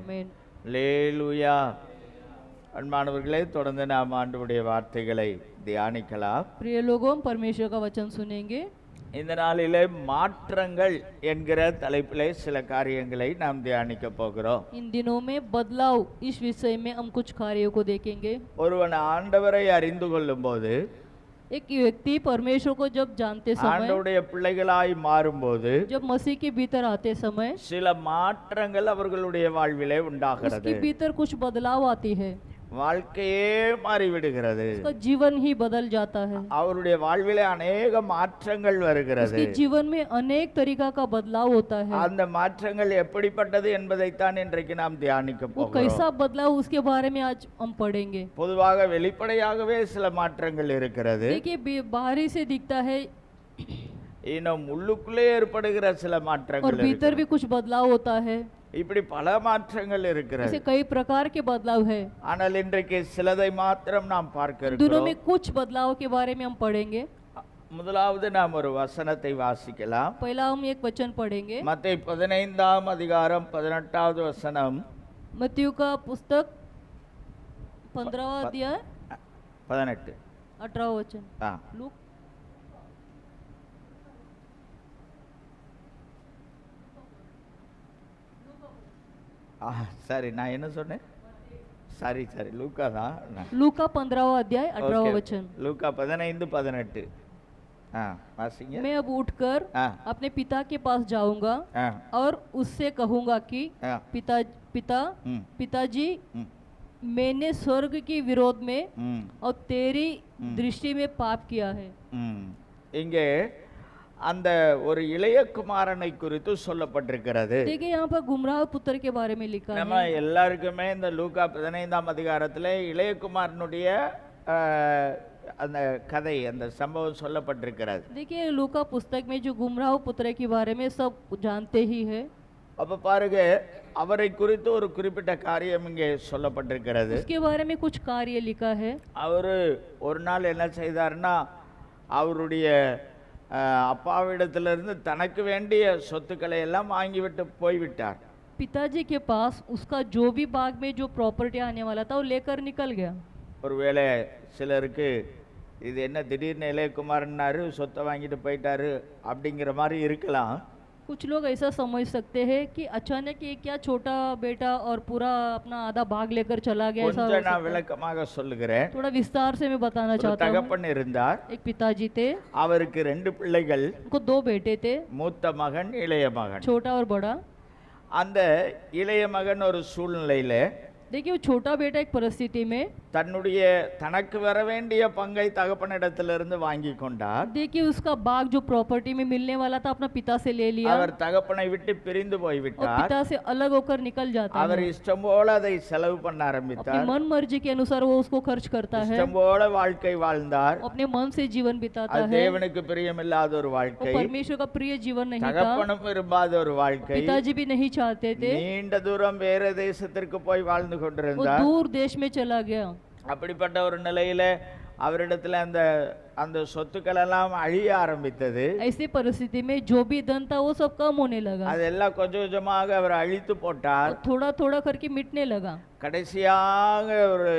ஆமென். அல்லேலூயா. அன்பானவர்களே, தொடர்ந்து நாம் ஆண்டவருடைய வார்த்தைகளை தியானிக்கலாம். प्रिय लोगों, परमेश्वर का वचन सुनेंगे। இந்த நாளிலே மாற்றங்கள் என்கிற தலைப்பிலே சில காரியங்களை நாம் தியானிக்க போகிறோம். इन दिनों में बदलाव इस विषय में हम कुछ कार्यों को देखेंगे। ஒருவன் ஆண்டவரை அறிந்து கொள்ளும்போது, एक व्यक्ति परमेश्वर को जब जानते समय, ஆண்டவருடைய பிள்ளைகளாய் மாறும்போது जब मसीह के भीतर आते समय சில மாற்றங்கள் அவர்களுடைய வாழ்விலே உண்டாகிறது. उसके भीतर कुछ बदलाव आती है, வாழ்க்கையே மாறிவிடுகிறது. उसका जीवन ही बदल जाता है। அவருடைய வாழ்விலே अनेक மாற்றங்கள் வருகிறது. उसके जीवन में अनेक तरीका का बदलाव होता है। அந்த மாற்றங்கள் எப்படிப்பட்டது என்பதைத்தான் இன்றைக்கு நாம் தியானிக்க वो போகிறோம். कैसा बदलाव, उसके बारे में आज हम पढ़ेंगे। பொதுவாக வெளிப்படையாகவே சில மாற்றங்கள் இருக்கிறது. देखिए, बाहरी से दिखता है இன்னும் உள்ளுக்குள்ளே ஏற்படுகிற சில और மாற்றங்கள் भीतर भी இருக்கிறது. कुछ बदलाव होता है। இப்படி பல மாற்றங்கள் இருக்கிறது. ऐसे कई प्रकार के बदलाव है। ஆனால் இன்றைக்கு சிலதை மாத்திரம் நாம் பார்க்க दोनों இருக்கிறோம். में कुछ बदलाव के बारे में हम पढ़ेंगे। முதலாவது நாம் ஒரு வசனத்தை வாசிக்கலாம். पहला हम एक वचन पढ़ेंगे, மத்தேயு 15ஆம் அதிகாரம் 18வது வசனம். मत्ती का पुस्तक 15वां अध्याय 18. 18वां वचन। ஆ लूक சரி, நான் என்ன சொன்னேன்? சரி லூக்கா தான். लूका 15वां अध्याय 18वां वचन। லூக்கா 15:18. வாசிங்க. मैं अब उठकर ஆ अपने पिता के पास जाऊंगा ஆ और उससे कहूंगा कि ஆ ம் पिताजी, ம் मैंने स्वर्ग के विरोध में ம் और तेरी दृष्टि में पाप किया है। ம். இங்கே அந்த ஒரு இளைய குமாரனை குறித்து சொல்லப்பட்டிருக்கிறது. देखिए, यहाँ पर गुमराह पुत्र के बारे में लिखा நம்ம है। எல்லாருக்குமே இந்த லூக்கா 15ஆம் அதிகாரத்தில் இளைய குமாரனுடைய அந்த கதை, அந்த சம்பவம் சொல்லப்பட்டிருக்கிறது. देखिए, लूका पुस्तक में जो गुमराह पुत्र के बारे में सब जानते ही है। அப்ப பாருங்க, அவரை குறித்து ஒரு குறிப்பிட்ட காரியம் இங்கே சொல்லப்பட்டிருக்கிறது. उसके बारे में कुछ कार्य लिखा है। அவரு ஒரு நாள் என்ன செய்தார்னா, அவருடைய அப்பாவிடத்திலிருந்து தனக்கு வேண்டிய சொத்துக்களை எல்லாம் வாங்கிவிட்டு போய்விட்டார். पिताजी के पास उसका जो भी बाग में जो प्रॉपर्टी आने वाला था वो लेकर निकल गया। ஒருவேளை சிலருக்கு இது என்ன திடீர்னு இளையகுமாரன்னாரு சொத்தை வாங்கிட்டு போயிட்டாரு அப்படிங்கிற மாதிரி இருக்கலாம். कुछ लोग ऐसा समझ सकते हैं कि अचानक ये क्या छोटा बेटा और पूरा अपना आधा भाग लेकर चला गया, ऐसा हो கொஞ்சம் நான் सकता है। விளக்கமாக சொல்லுகிறேன். थोड़ा विस्तार से मैं बताना ஒரு चाहता हूँ। தகப்பன் இருந்தார். एक पिताजी थे, அவருக்கு 2 பிள்ளைகள், उनको 2 बेटे थे, மூத்த மகன் இளைய மகன். छोटा और बड़ा। அந்த இளைய மகன் ஒரு சூழ்நிலையில देखिए, वो छोटा बेटा एक परिस्थिति में, தன்னுடைய தனக்கு வர வேண்டிய பங்கை தகப்பனிடத்திலிருந்து வாங்கி கொண்டார். देखिए उसका बाग जो प्रॉपर्टी में मिलने वाला था अपना पिता से ले लिया அவர் தகப்பனை விட்டு பிரிந்து और போய்விட்டார். पिता से अलग होकर निकल जाता அவர் है। இஷ்டம் போல அதை செலவு பண்ண अपनी ஆரம்பித்தார். मन मर्जी के अनुसार वो उसको खर्च करता है, இஷ்டம் போல வாழ்க்கை வாழ்ந்தார். अपने मन से जीवन बिताता அது है। தேவனுக்கு பிரியமில்லாத ஒரு वो வாழ்க்கை, परमेश्वर का प्रिय जीवन नहीं था। தகப்பனும் விரும்பாத ஒரு வாழ்க்கை. पिताजी भी नहीं चाहते थे। நீண்ட தூரம் வேற தேசத்திற்கு போய் வாழ்ந்து वो கொண்டிருந்தார். दूर देश में चला गया। அப்படிப்பட்ட ஒரு நிலையில அவரிடத்துல அந்த அந்த சொத்துக்கள் எல்லாம் அழிய ஆரம்பித்தது. ऐसी परिस्थिति में जो भी धन था वो सब कम होने लगा, அதெல்லாம் கொஞ்சம் கொஞ்சமாக அவர் அழித்து போட்டார். थोड़ा थोड़ा करके मिटने लगा। கடைசியாக ஒரு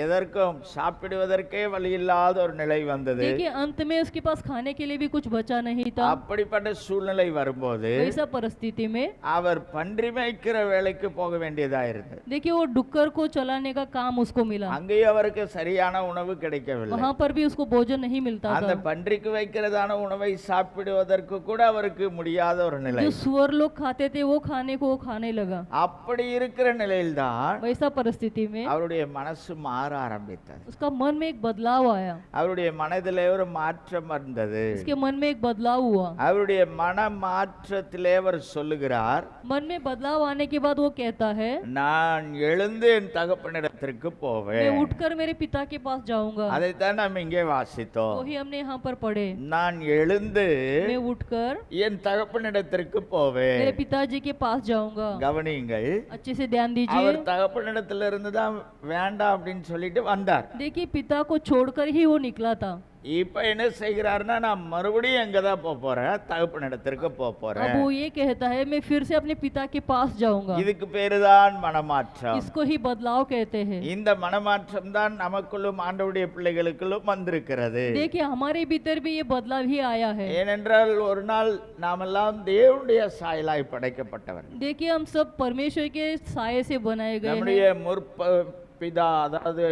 எதற்கும் சாப்பிடுவதற்கே வழி இல்லாத ஒரு நிலை வந்தது. देखिए, अंत में उसके पास खाने के लिए भी कुछ बचा नहीं था। அப்படிப்பட்ட சூழ்நிலை வரும்போது ऐसा परिस्थिति में அவர் பன்றி மேய்க்கிற வேலைக்கு போக வேண்டியதா இருந்தது. देखिए, वो डुक्कर को चलाने का काम उसको मिला। அங்கேயும் அவருக்கு சரியான உணவு கிடைக்கவில்லை. वहां पर भी उसको भोजन नहीं मिलता அந்த था। பன்றிக்கு வைக்கிறதான உணவை சாப்பிடுவதற்கு கூட அவருக்கு முடியாத ஒரு நிலை. जो सुअर लोग खाते थे वो खाने को वो खाने लगा। அப்படி இருக்கிற நிலையில்தான் वैसा परिस्थिति में அவருடைய மனசு மாற ஆரம்பித்தது. उसका मन में एक बदलाव आया, அவருடைய மனதிலே ஒரு மாற்றம் வந்தது. उसके मन में एक बदलाव हुआ। அவருடைய மன மாற்றத்திலே அவர் சொல்லுகிறார், मन में बदलाव आने के बाद वो कहता है, நான் எழுந்து என் தகப்பனிடத்திற்கு मैं போவேன். उठकर मेरे पिता के पास जाऊंगा। அதைத்தான் நாம் இங்கே வாசித்தோம். वही हमने यहाँ पर पढ़े, நான் எழுந்து मैं उठकर என் தகப்பனிடத்திற்கு मेरे போவேன். पिताजी के पास जाऊंगा। கவனியுங்கள், अच्छे से ध्यान दीजिए। அவர் தகப்பனிடத்திலிருந்து தான் வேண்டாம் அப்படின்னு சொல்லிட்டு வந்தார். देखिए, पिता को छोड़कर ही वो निकला था। இப்ப என்ன செய்கிறாருன்னா, நான் மறுபடியும் எங்க தான் போறேன், தகப்பனிடத்திற்கு போறேன். अब वो ये कहता है मैं फिर से अपने पिता के पास जाऊंगा। இதுக்கு பேருதான் மனமாற்றம். इसको ही बदलाव कहते हैं। இந்த மனமாற்றம் தான் நமக்குள்ளும் ஆண்டவருடைய பிள்ளைகளுக்குள்ளும் வந்திருக்கிறது. देखिए हमारे भीतर भी ये बदलाव ही आया है। ஏனென்றால் ஒரு நாள் நாமெல்லாம் தேவனுடைய சாயலாய் படைக்கப்பட்டவர். देखिए हम सब परमेश्वर के साये से बनाए गए நம்முடைய हैं। பிதா அதாவது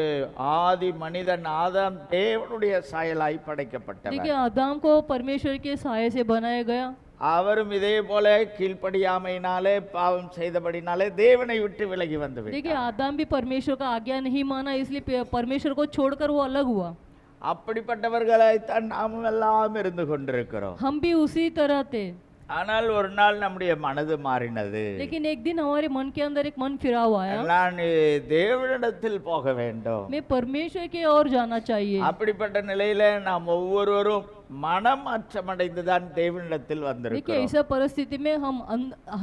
ஆதி மனிதன் ஆதாம் தேவனுடைய சாயலாய் படைக்கப்பட்டவர். देखिए आदम को परमेश्वर के साये से बनाया गया। அவரும் இதே போல கீழ்ப்படியாமையினாலே பாவம் செய்தபடினாலே தேவனை விட்டு விலகி வந்து देखिए விட்டார். आदम भी परमेश्वर का आज्ञा नहीं माना, इसलिए परमेश्वर को छोड़कर वो अलग हुआ। அப்படிப்பட்டவர்களைத்தான் நாமும் எல்லாம் இருந்து கொண்டிருக்கிறோம். हम भी उसी तरह थे। ஆனால் ஒரு நாள் நம்முடைய மனது மாறினது. लेकिन एक दिन हमारे मन के अंदर एक मन फिराव आया, நான் தேவனிடத்தில் போக வேண்டும். मैं परमेश्वर की ओर जाना चाहिए। அப்படிப்பட்ட நிலையில நாம் ஒவ்வொருவரும் மனமாற்றம் அடைந்துதான் தேவனிடத்தில் देखिए வந்திருக்கிறோம். ऐसा परिस्थिति में हम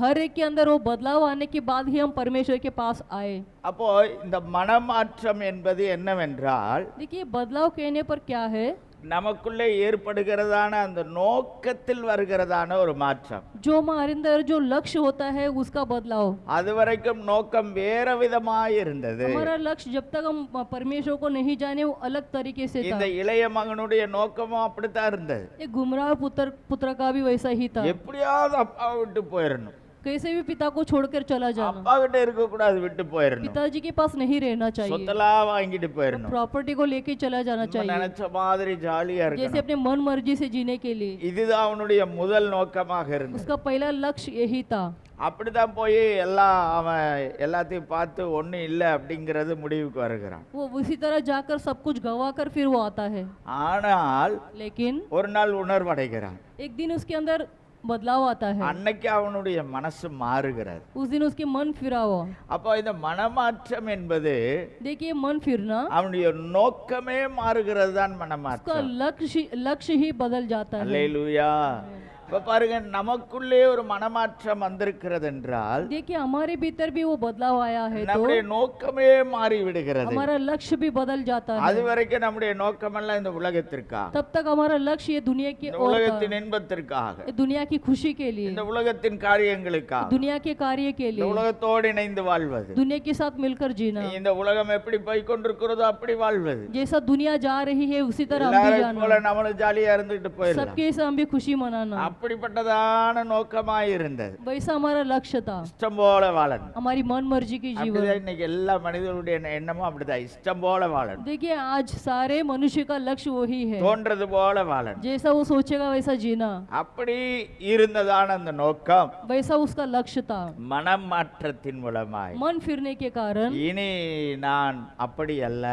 हर एक के अंदर वो बदलाव आने के बाद ही हम परमेश्वर के पास आए। அப்போ இந்த மனமாற்றம் என்பது என்னவென்றால், देखिए बदलाव कहने पर क्या है, நமக்குள்ளே ஏற்படுகிறதான அந்த நோக்கத்தில் வருகிறதான ஒரு மாற்றம். जो हमारे अंदर जो लक्ष्य होता है उसका बदलाव। அதுவரைக்கும் நோக்கம் வேற விதமாய் இருந்தது. हमारा लक्ष्य जब तक हम परमेश्वर को नहीं जाने वो अलग तरीके से था। இந்த இளைய மகனுடைய நோக்கமும் அப்படித்தான் இருந்தது. एक गुमराह पुत्र का भी वैसा ही था। எப்படியாவது அப்பாவை விட்டு போயிடணும், कैसे भी पिता को छोड़कर चला जाना, அப்பா கிட்ட இருக்க கூடாது, விட்டு போயிடணும், पिताजी के पास नहीं रहना चाहिए, சொத்தெல்லாம் வாங்கிட்டு போயிடணும், प्रॉपर्टी को लेके चला जाना चाहिए, நினைச்ச மாதிரி ஜாலியா जैसे இருக்கணும். अपने मन मर्जी से जीने के लिए। இதுதான் அவனுடைய முதல் நோக்கமாக இருந்தது. उसका पहला लक्ष्य यही था। அப்படிதான் போய் அவன் எல்லாத்தையும் பார்த்து ஒண்ணும் இல்லை அப்படிங்கிறது முடிவுக்கு வருகிறான். वो उसी तरह जाकर सब कुछ गवा कर फिर वो आता है। ஆனால் लेकिन ஒரு நாள் உணர்வடைகிறான். एक दिन उसके अंदर बदलाव आता है, அன்னைக்கு அவனுடைய மனசு மாறுகிறது. उस दिन उसके मन फिरा हुआ। அப்போ இந்த மனமாற்றம் என்பது देखिए मन फिरना, அவனுடைய நோக்கமே மாறுகிறது தான் उसका மனமாற்றம். लक्ष्य ही बदल जाता है। அல்லேலூயா. இப்ப பாருங்க, நமக்குள்ளே ஒரு மனமாற்றம் வந்திருக்கிறது என்றால் देखिए हमारे भीतर भी वो बदलाव आया है तो நம்முடைய நோக்கமே மாறி விடுகிறது. हमारा लक्ष्य भी बदल जाता है। அது வரைக்கும் நம்முடைய நோக்கமெல்லாம் இந்த உலகத்திற்காக, तब तक हमारा लक्ष्य ये दुनिया की இந்த ओर था, உலகத்தின் இன்பத்திற்காக, ये दुनिया की खुशी के लिए, இந்த உலகத்தின் காரியங்களுக்காக, दुनिया के कार्य के இந்த लिए, உலகத்தோடு இணைந்து வாழ்வது, दुनिया के साथ मिलकर जीना। இந்த உலகம் எப்படி போய் கொண்டிருக்கிறதோ அப்படி வாழ்வது, जैसा दुनिया जा रही है उसी तरह हम भी எல்லாரும் போல जाना, நம்மளும் ஜாலியா இருந்துட்டு போயிடலாம். सबके साथ हम भी खुशी मनाना, அப்படிப்பட்டதான நோக்கமாய் இருந்தது. वैसा हमारा लक्ष्य था, இஷ்டம் போல வாழணும். हमारी मन मर्जी की जीवन। அப்படிதான் இன்னைக்கு எல்லா மனிதர்களுடைய எண்ணமும் அப்படிதான், இஷ்டம் போல வாழணும், देखिए आज सारे मनुष्य का लक्ष्य वही है, தோன்றது போல வாழணும். जैसा वो सोचेगा वैसा जीना, அப்படி இருந்ததான அந்த நோக்கம் वैसा उसका लक्ष्य था। மனம் மாற்றத்தின் மூலமாய் मन फिरने के कारण இனி நான் அப்படி அல்ல,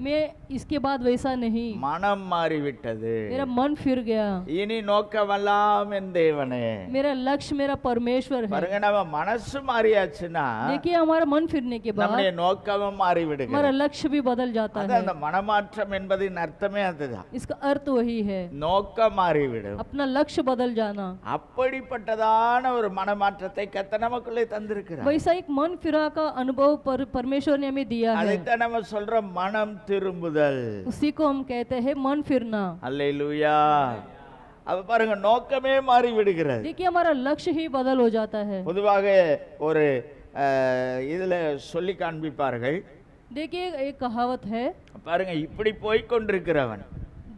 मैं इसके बाद वैसा नहीं, மனம் மாறிவிட்டது, मेरा मन फिर गया, இனி நோக்கமெல்லாம் என் தேவனே. मेरा लक्ष्य मेरा परमेश्वर है। பாருங்க, நம்ம மனசு மாறியாச்சுன்னா देखिए हमारा मन फिरने के बाद நம்முடைய நோக்கமும் हमारा மாறிவிடுகிறது. लक्ष्य भी बदल जाता அது है। அந்த மனமாற்றம் என்பதின் அர்த்தமே அதுதான், इसका अर्थ वही है, நோக்கம் மாறிவிடும். अपना लक्ष्य बदल जाना। அப்படிப்பட்டதான ஒரு மனமாற்றத்தை கர்த்தர் நமக்குள்ளே தந்திருக்கிறார். वैसा एक मन फिरा का अनुभव परमेश्वर ने हमें दिया है, அதைத்தான் நம்ம சொல்றோம் மனம் திரும்புதல். उसी को हम कहते हैं मन फिरना। அல்லேலூயா. அப்ப பாருங்க, நோக்கமே மாறி விடுகிறது. देखिए हमारा लक्ष्य ही बदल हो जाता है। பொதுவாக ஒரு இதுல சொல்லி காண்பிப்பார்கள். देखिए एक कहावत है, பாருங்க, இப்படி போய் கொண்டிருக்கிறவன்,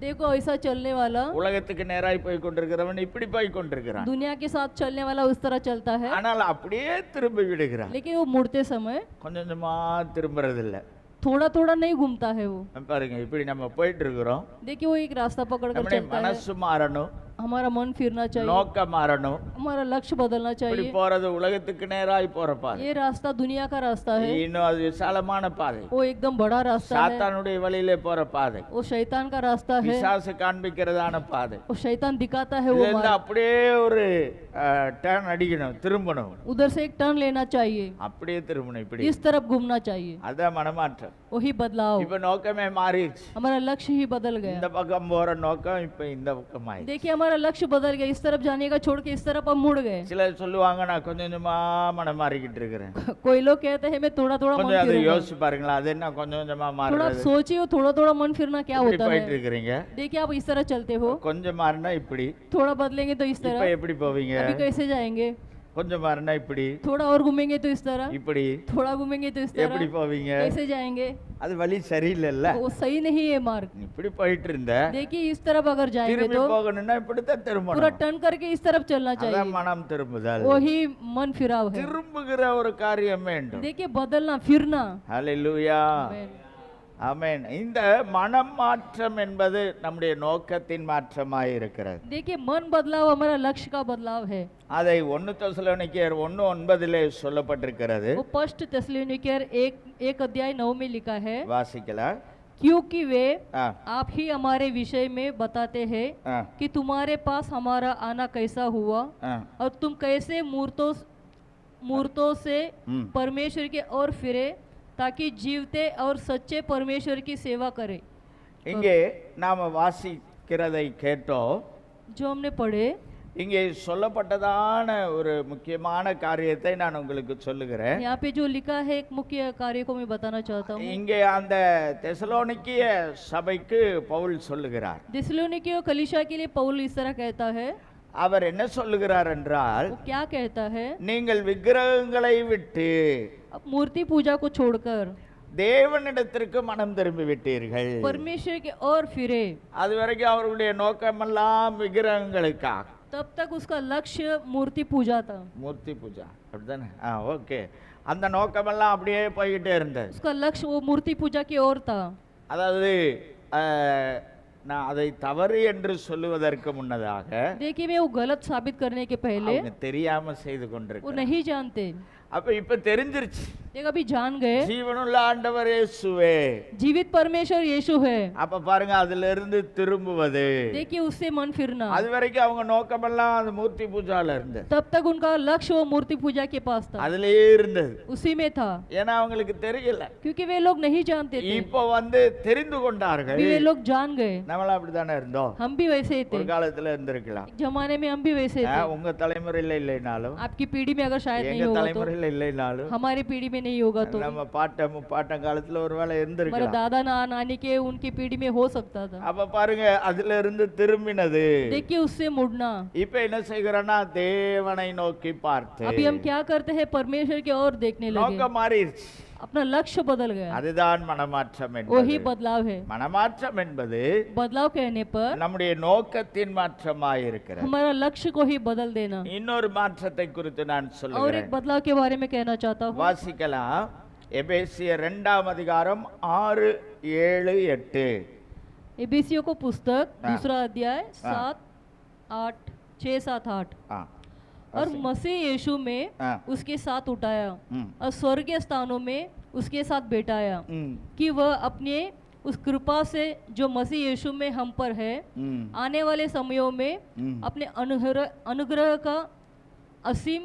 देखो ऐसा चलने वाला, உலகத்துக்கு நேராய் போய் கொண்டிருக்கிறவன் இப்படி போய் கொண்டிருக்கிறான், दुनिया के साथ चलने वाला उस तरह चलता है, ஆனால் அப்படியே திரும்பி விடுகிறான். लेकिन वो मुड़ते समय கொஞ்சம் கொஞ்சமா திரும்புறது இல்ல. थोड़ा थोड़ा नहीं घूमता है वो। பாருங்க, இப்படி நம்ம போயிட்டு இருக்கிறோம். देखिए वो एक रास्ता पकड़ कर நம்முடைய चलता है, மனசு மாறணும், हमारा मन फिरना चाहिए, நோக்கம் மாறணும். हमारा लक्ष्य बदलना இப்படி चाहिए। போறது உலகத்துக்கு நேராய் போற பாதை, ये रास्ता दुनिया का रास्ता है, இன்னும் அது விசாலமான பாதை, वो एकदम बड़ा रास्ता है, சாத்தானுடைய வழியிலே போற பாதை, वो शैतान का रास्ता है, பிசாசு காண்பிக்கிறதான பாதை. वो शैतान दिखाता है वो இதுல मार्ग। அப்படியே ஒரு டர்ன் அடிக்கணும், திரும்பணும், उधर से एक टर्न लेना चाहिए, அப்படியே திரும்பணும், இப்படி. इस तरफ घूमना चाहिए, அதான் மனமாற்றம். वही बदलाव। இப்ப நோக்கமே மாறிடுச்சு. हमारा लक्ष्य ही बदल गया। இந்த பக்கம் போற நோக்கம் இப்ப இந்த பக்கம் ஆயிடுச்சு. देखिए हमारा हमारा लक्ष्य बदल गया, इस तरफ जाने का छोड़ के इस तरफ हम मुड़ गए। சிலர் சொல்லுவாங்க நான் கொஞ்சம் கொஞ்சமா மனம் மாறிக்கிட்டு இருக்கிறேன். कोई लोग कहते हैं मैं थोड़ा थोड़ा मन கொஞ்சம் அதை फिरूंगा। யோசிச்சு பாருங்களேன், அது என்ன கொஞ்சம் கொஞ்சமா थोड़ा மாறுறது? सोचिए थोड़ा थोड़ा मन फिरना क्या இப்படி होता போயிட்டு है। இருக்கிறீங்க. देखिए आप इस तरह चलते हो, கொஞ்சம் மாறினா இப்படி, थोड़ा बदलेंगे तो इस இப்ப तरह, எப்படி போவீங்க? अभी कैसे जाएंगे? கொஞ்சம் மாறினா இப்படி, थोड़ा और घूमेंगे तो इस तरह, இப்படி थोड़ा घूमेंगे तो इस எப்படி तरह, போவீங்க? कैसे जाएंगे? அது வழி சரியில்லைல்ல. वो सही नहीं है मार्ग। இப்படி போயிட்டு இருந்த देखिए इस तरफ अगर जाएंगे திரும்பி तो போகணும்னா இப்படித்தான் पूरा திரும்பணும். टर्न करके इस तरफ चलना அதான் चाहिए, மனம் திரும்புதல். वही मन फिराव है। திரும்புகிற ஒரு காரியம் வேண்டும். देखिए बदलना फिरना। ஹalleluya, आमेन। ஆமென். இந்த மனம் மாற்றம் என்பது நம்முடைய நோக்கத்தின் மாற்றமாய் இருக்கிறது. देखिए मन बदलाव हमारा लक्ष्य का बदलाव है। அதை 1 தெசலோனிக்கேயர் 1:9 சொல்லப்பட்டிருக்கிறது. वो फर्स्ट तेसलोनिकैर 1 अध्याय 9 में लिखा है, வாசிக்கலாம். क्योंकि वे ஆ, आप ही हमारे विषय में बताते हैं ஆ, कि तुम्हारे पास हमारा आना कैसा हुआ ஆ. और तुम कैसे मूर्तों से हम्म। परमेश्वर की ओर फिरे ताकि जीवते और सच्चे परमेश्वर की सेवा करें। இங்கே நாம வாசிக்கிறதை கேட்டோம். जो हमने पढ़े, இங்கே சொல்லப்பட்டதான ஒரு முக்கியமான காரியத்தை நான் உங்களுக்கு சொல்லுகிறேன். यहाँ पे जो लिखा है एक मुख्य कार्य को मैं बताना चाहता हूँ। இங்கே அந்த தெசலோனிக்கிய சபைக்கு பவுல் சொல்லுகிறார். थिस्सलुनीकियों कलीसिया के लिए पौल इस तरह कहता है, அவர் என்ன சொல்லுகிறார் என்றால், वो क्या कहता है? நீங்கள் விக்கிரகங்களை விட்டு अब मूर्ति पूजा को छोड़कर தேவனிடத்திற்கு மனம் திரும்பி விட்டீர்கள். परमेश्वर की ओर फिरे। அது வரைக்கும் அவர்களுடைய நோக்கமெல்லாம் விக்கிரகங்களுக்காக, तब तक उसका लक्ष्य मूर्ति पूजा था। மூர்த்தி பூஜா, அப்படித்தானே? ஓகே. அந்த நோக்கமெல்லாம் அப்படியே போய்கிட்டே இருந்தது. उसका लक्ष्य वो मूर्ति पूजा की ओर था। அதாவது நான் அதை தவறு என்று சொல்லுவதற்கு முன்னதாக देखिए मैं वो गलत साबित करने के पहले அவங்க தெரியாம செய்து वो கொண்டிருக்கிறார். नहीं जानते, அப்ப இப்ப தெரிஞ்சிருச்சு, देखो अभी जान गए ஜீவனுள்ள ஆண்டவர் இயேசுவே. जीवित परमेश्वर यीशु है। அப்ப பாருங்க, அதுல இருந்து திரும்புவது. देखिए उससे मन फिरना। அது வரைக்கும் அவங்க நோக்கமெல்லாம் அந்த மூர்த்தி பூஜால இருந்தது, तब तक उनका लक्ष्य वो मूर्ति पूजा के पास था, அதுலயே இருந்தது. उसी में था, ஏன்னா அவங்களுக்கு தெரியல. क्योंकि वे लोग नहीं जानते थे। இப்போ வந்து தெரிந்து கொண்டார்கள். अभी वे लोग जान गए। நம்மளாம் அப்படித்தானே இருந்தோம், हम भी वैसे ही थे, ஒரு காலத்துல இருந்திருக்கலாம். एक जमाने में हम भी वैसे थे। உங்க தலைமுறையில இல்லைனாலும், आपकी पीढ़ी में अगर शायद नहीं எங்க होगा तो, தலைமுறையில இல்லைனாலும், हमारी पीढ़ी में नहीं होगा तो, நம்ம பாட்ட முப்பாட்டம் காலத்துல ஒருவேளை हमारे இருந்திருக்கலாம். दादा नानी के उनकी पीढ़ी में हो सकता था। அப்ப பாருங்க, அதுல இருந்து திரும்பினது. देखिए उससे मुड़ना। இப்ப என்ன செய்கிறோம்னா, தேவனை நோக்கி பார்த்து अभी हम क्या करते हैं? परमेश्वर की ओर देखने लगे, நோக்கம் மாறிடுச்சு. अपना लक्ष्य बदल गया। அதுதான் மனமாற்றம் वही என்பது. बदलाव है। மனமாற்றம் என்பது बदलाव कहने पर நம்முடைய நோக்கத்தின் மாற்றமாய் இருக்கிறது. हमारा लक्ष्य को ही बदल देना। இன்னொரு மாற்றத்தை குறித்து நான் और एक சொல்லுகிறேன். बदलाव के बारे में कहना चाहता हूँ। வாசிக்கலாம். எபேசியர் 2:6-7-8. एबीसियों को पुस्तक हाँ। 2 अध्याय हाँ। 7-8 ஆ, और मसीह यीशु में हाँ। उसके साथ उठाया ம், और स्वर्गीय स्थानों में उसके साथ बैठाया, ம், कि वह अपने उस कृपा से जो मसीह यीशु में हम पर है ம், आने वाले समयों में ம். अपने अनुग्रह का असीम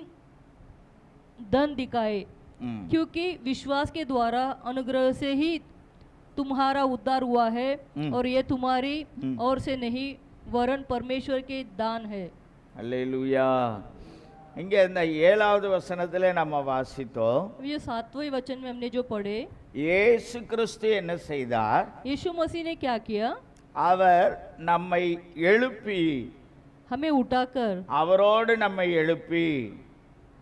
धन दिखाए, ம். क्योंकि विश्वास के द्वारा अनुग्रह से ही तुम्हारा उद्धार हुआ है, और ये तुम्हारी ओर से नहीं वरन परमेश्वर के दान है। அல்லேலூயா. இங்க இந்த 7வது வசனத்திலே நம்ம வாசித்தோம், ये 7वें वचन में हमने जो पढ़े, இயேசு கிறிஸ்து என்ன செய்தார்? यीशु मसीह ने क्या किया? அவர் நம்மை எழுப்பி, हमें उठाकर, அவரோடு நம்மை எழுப்பி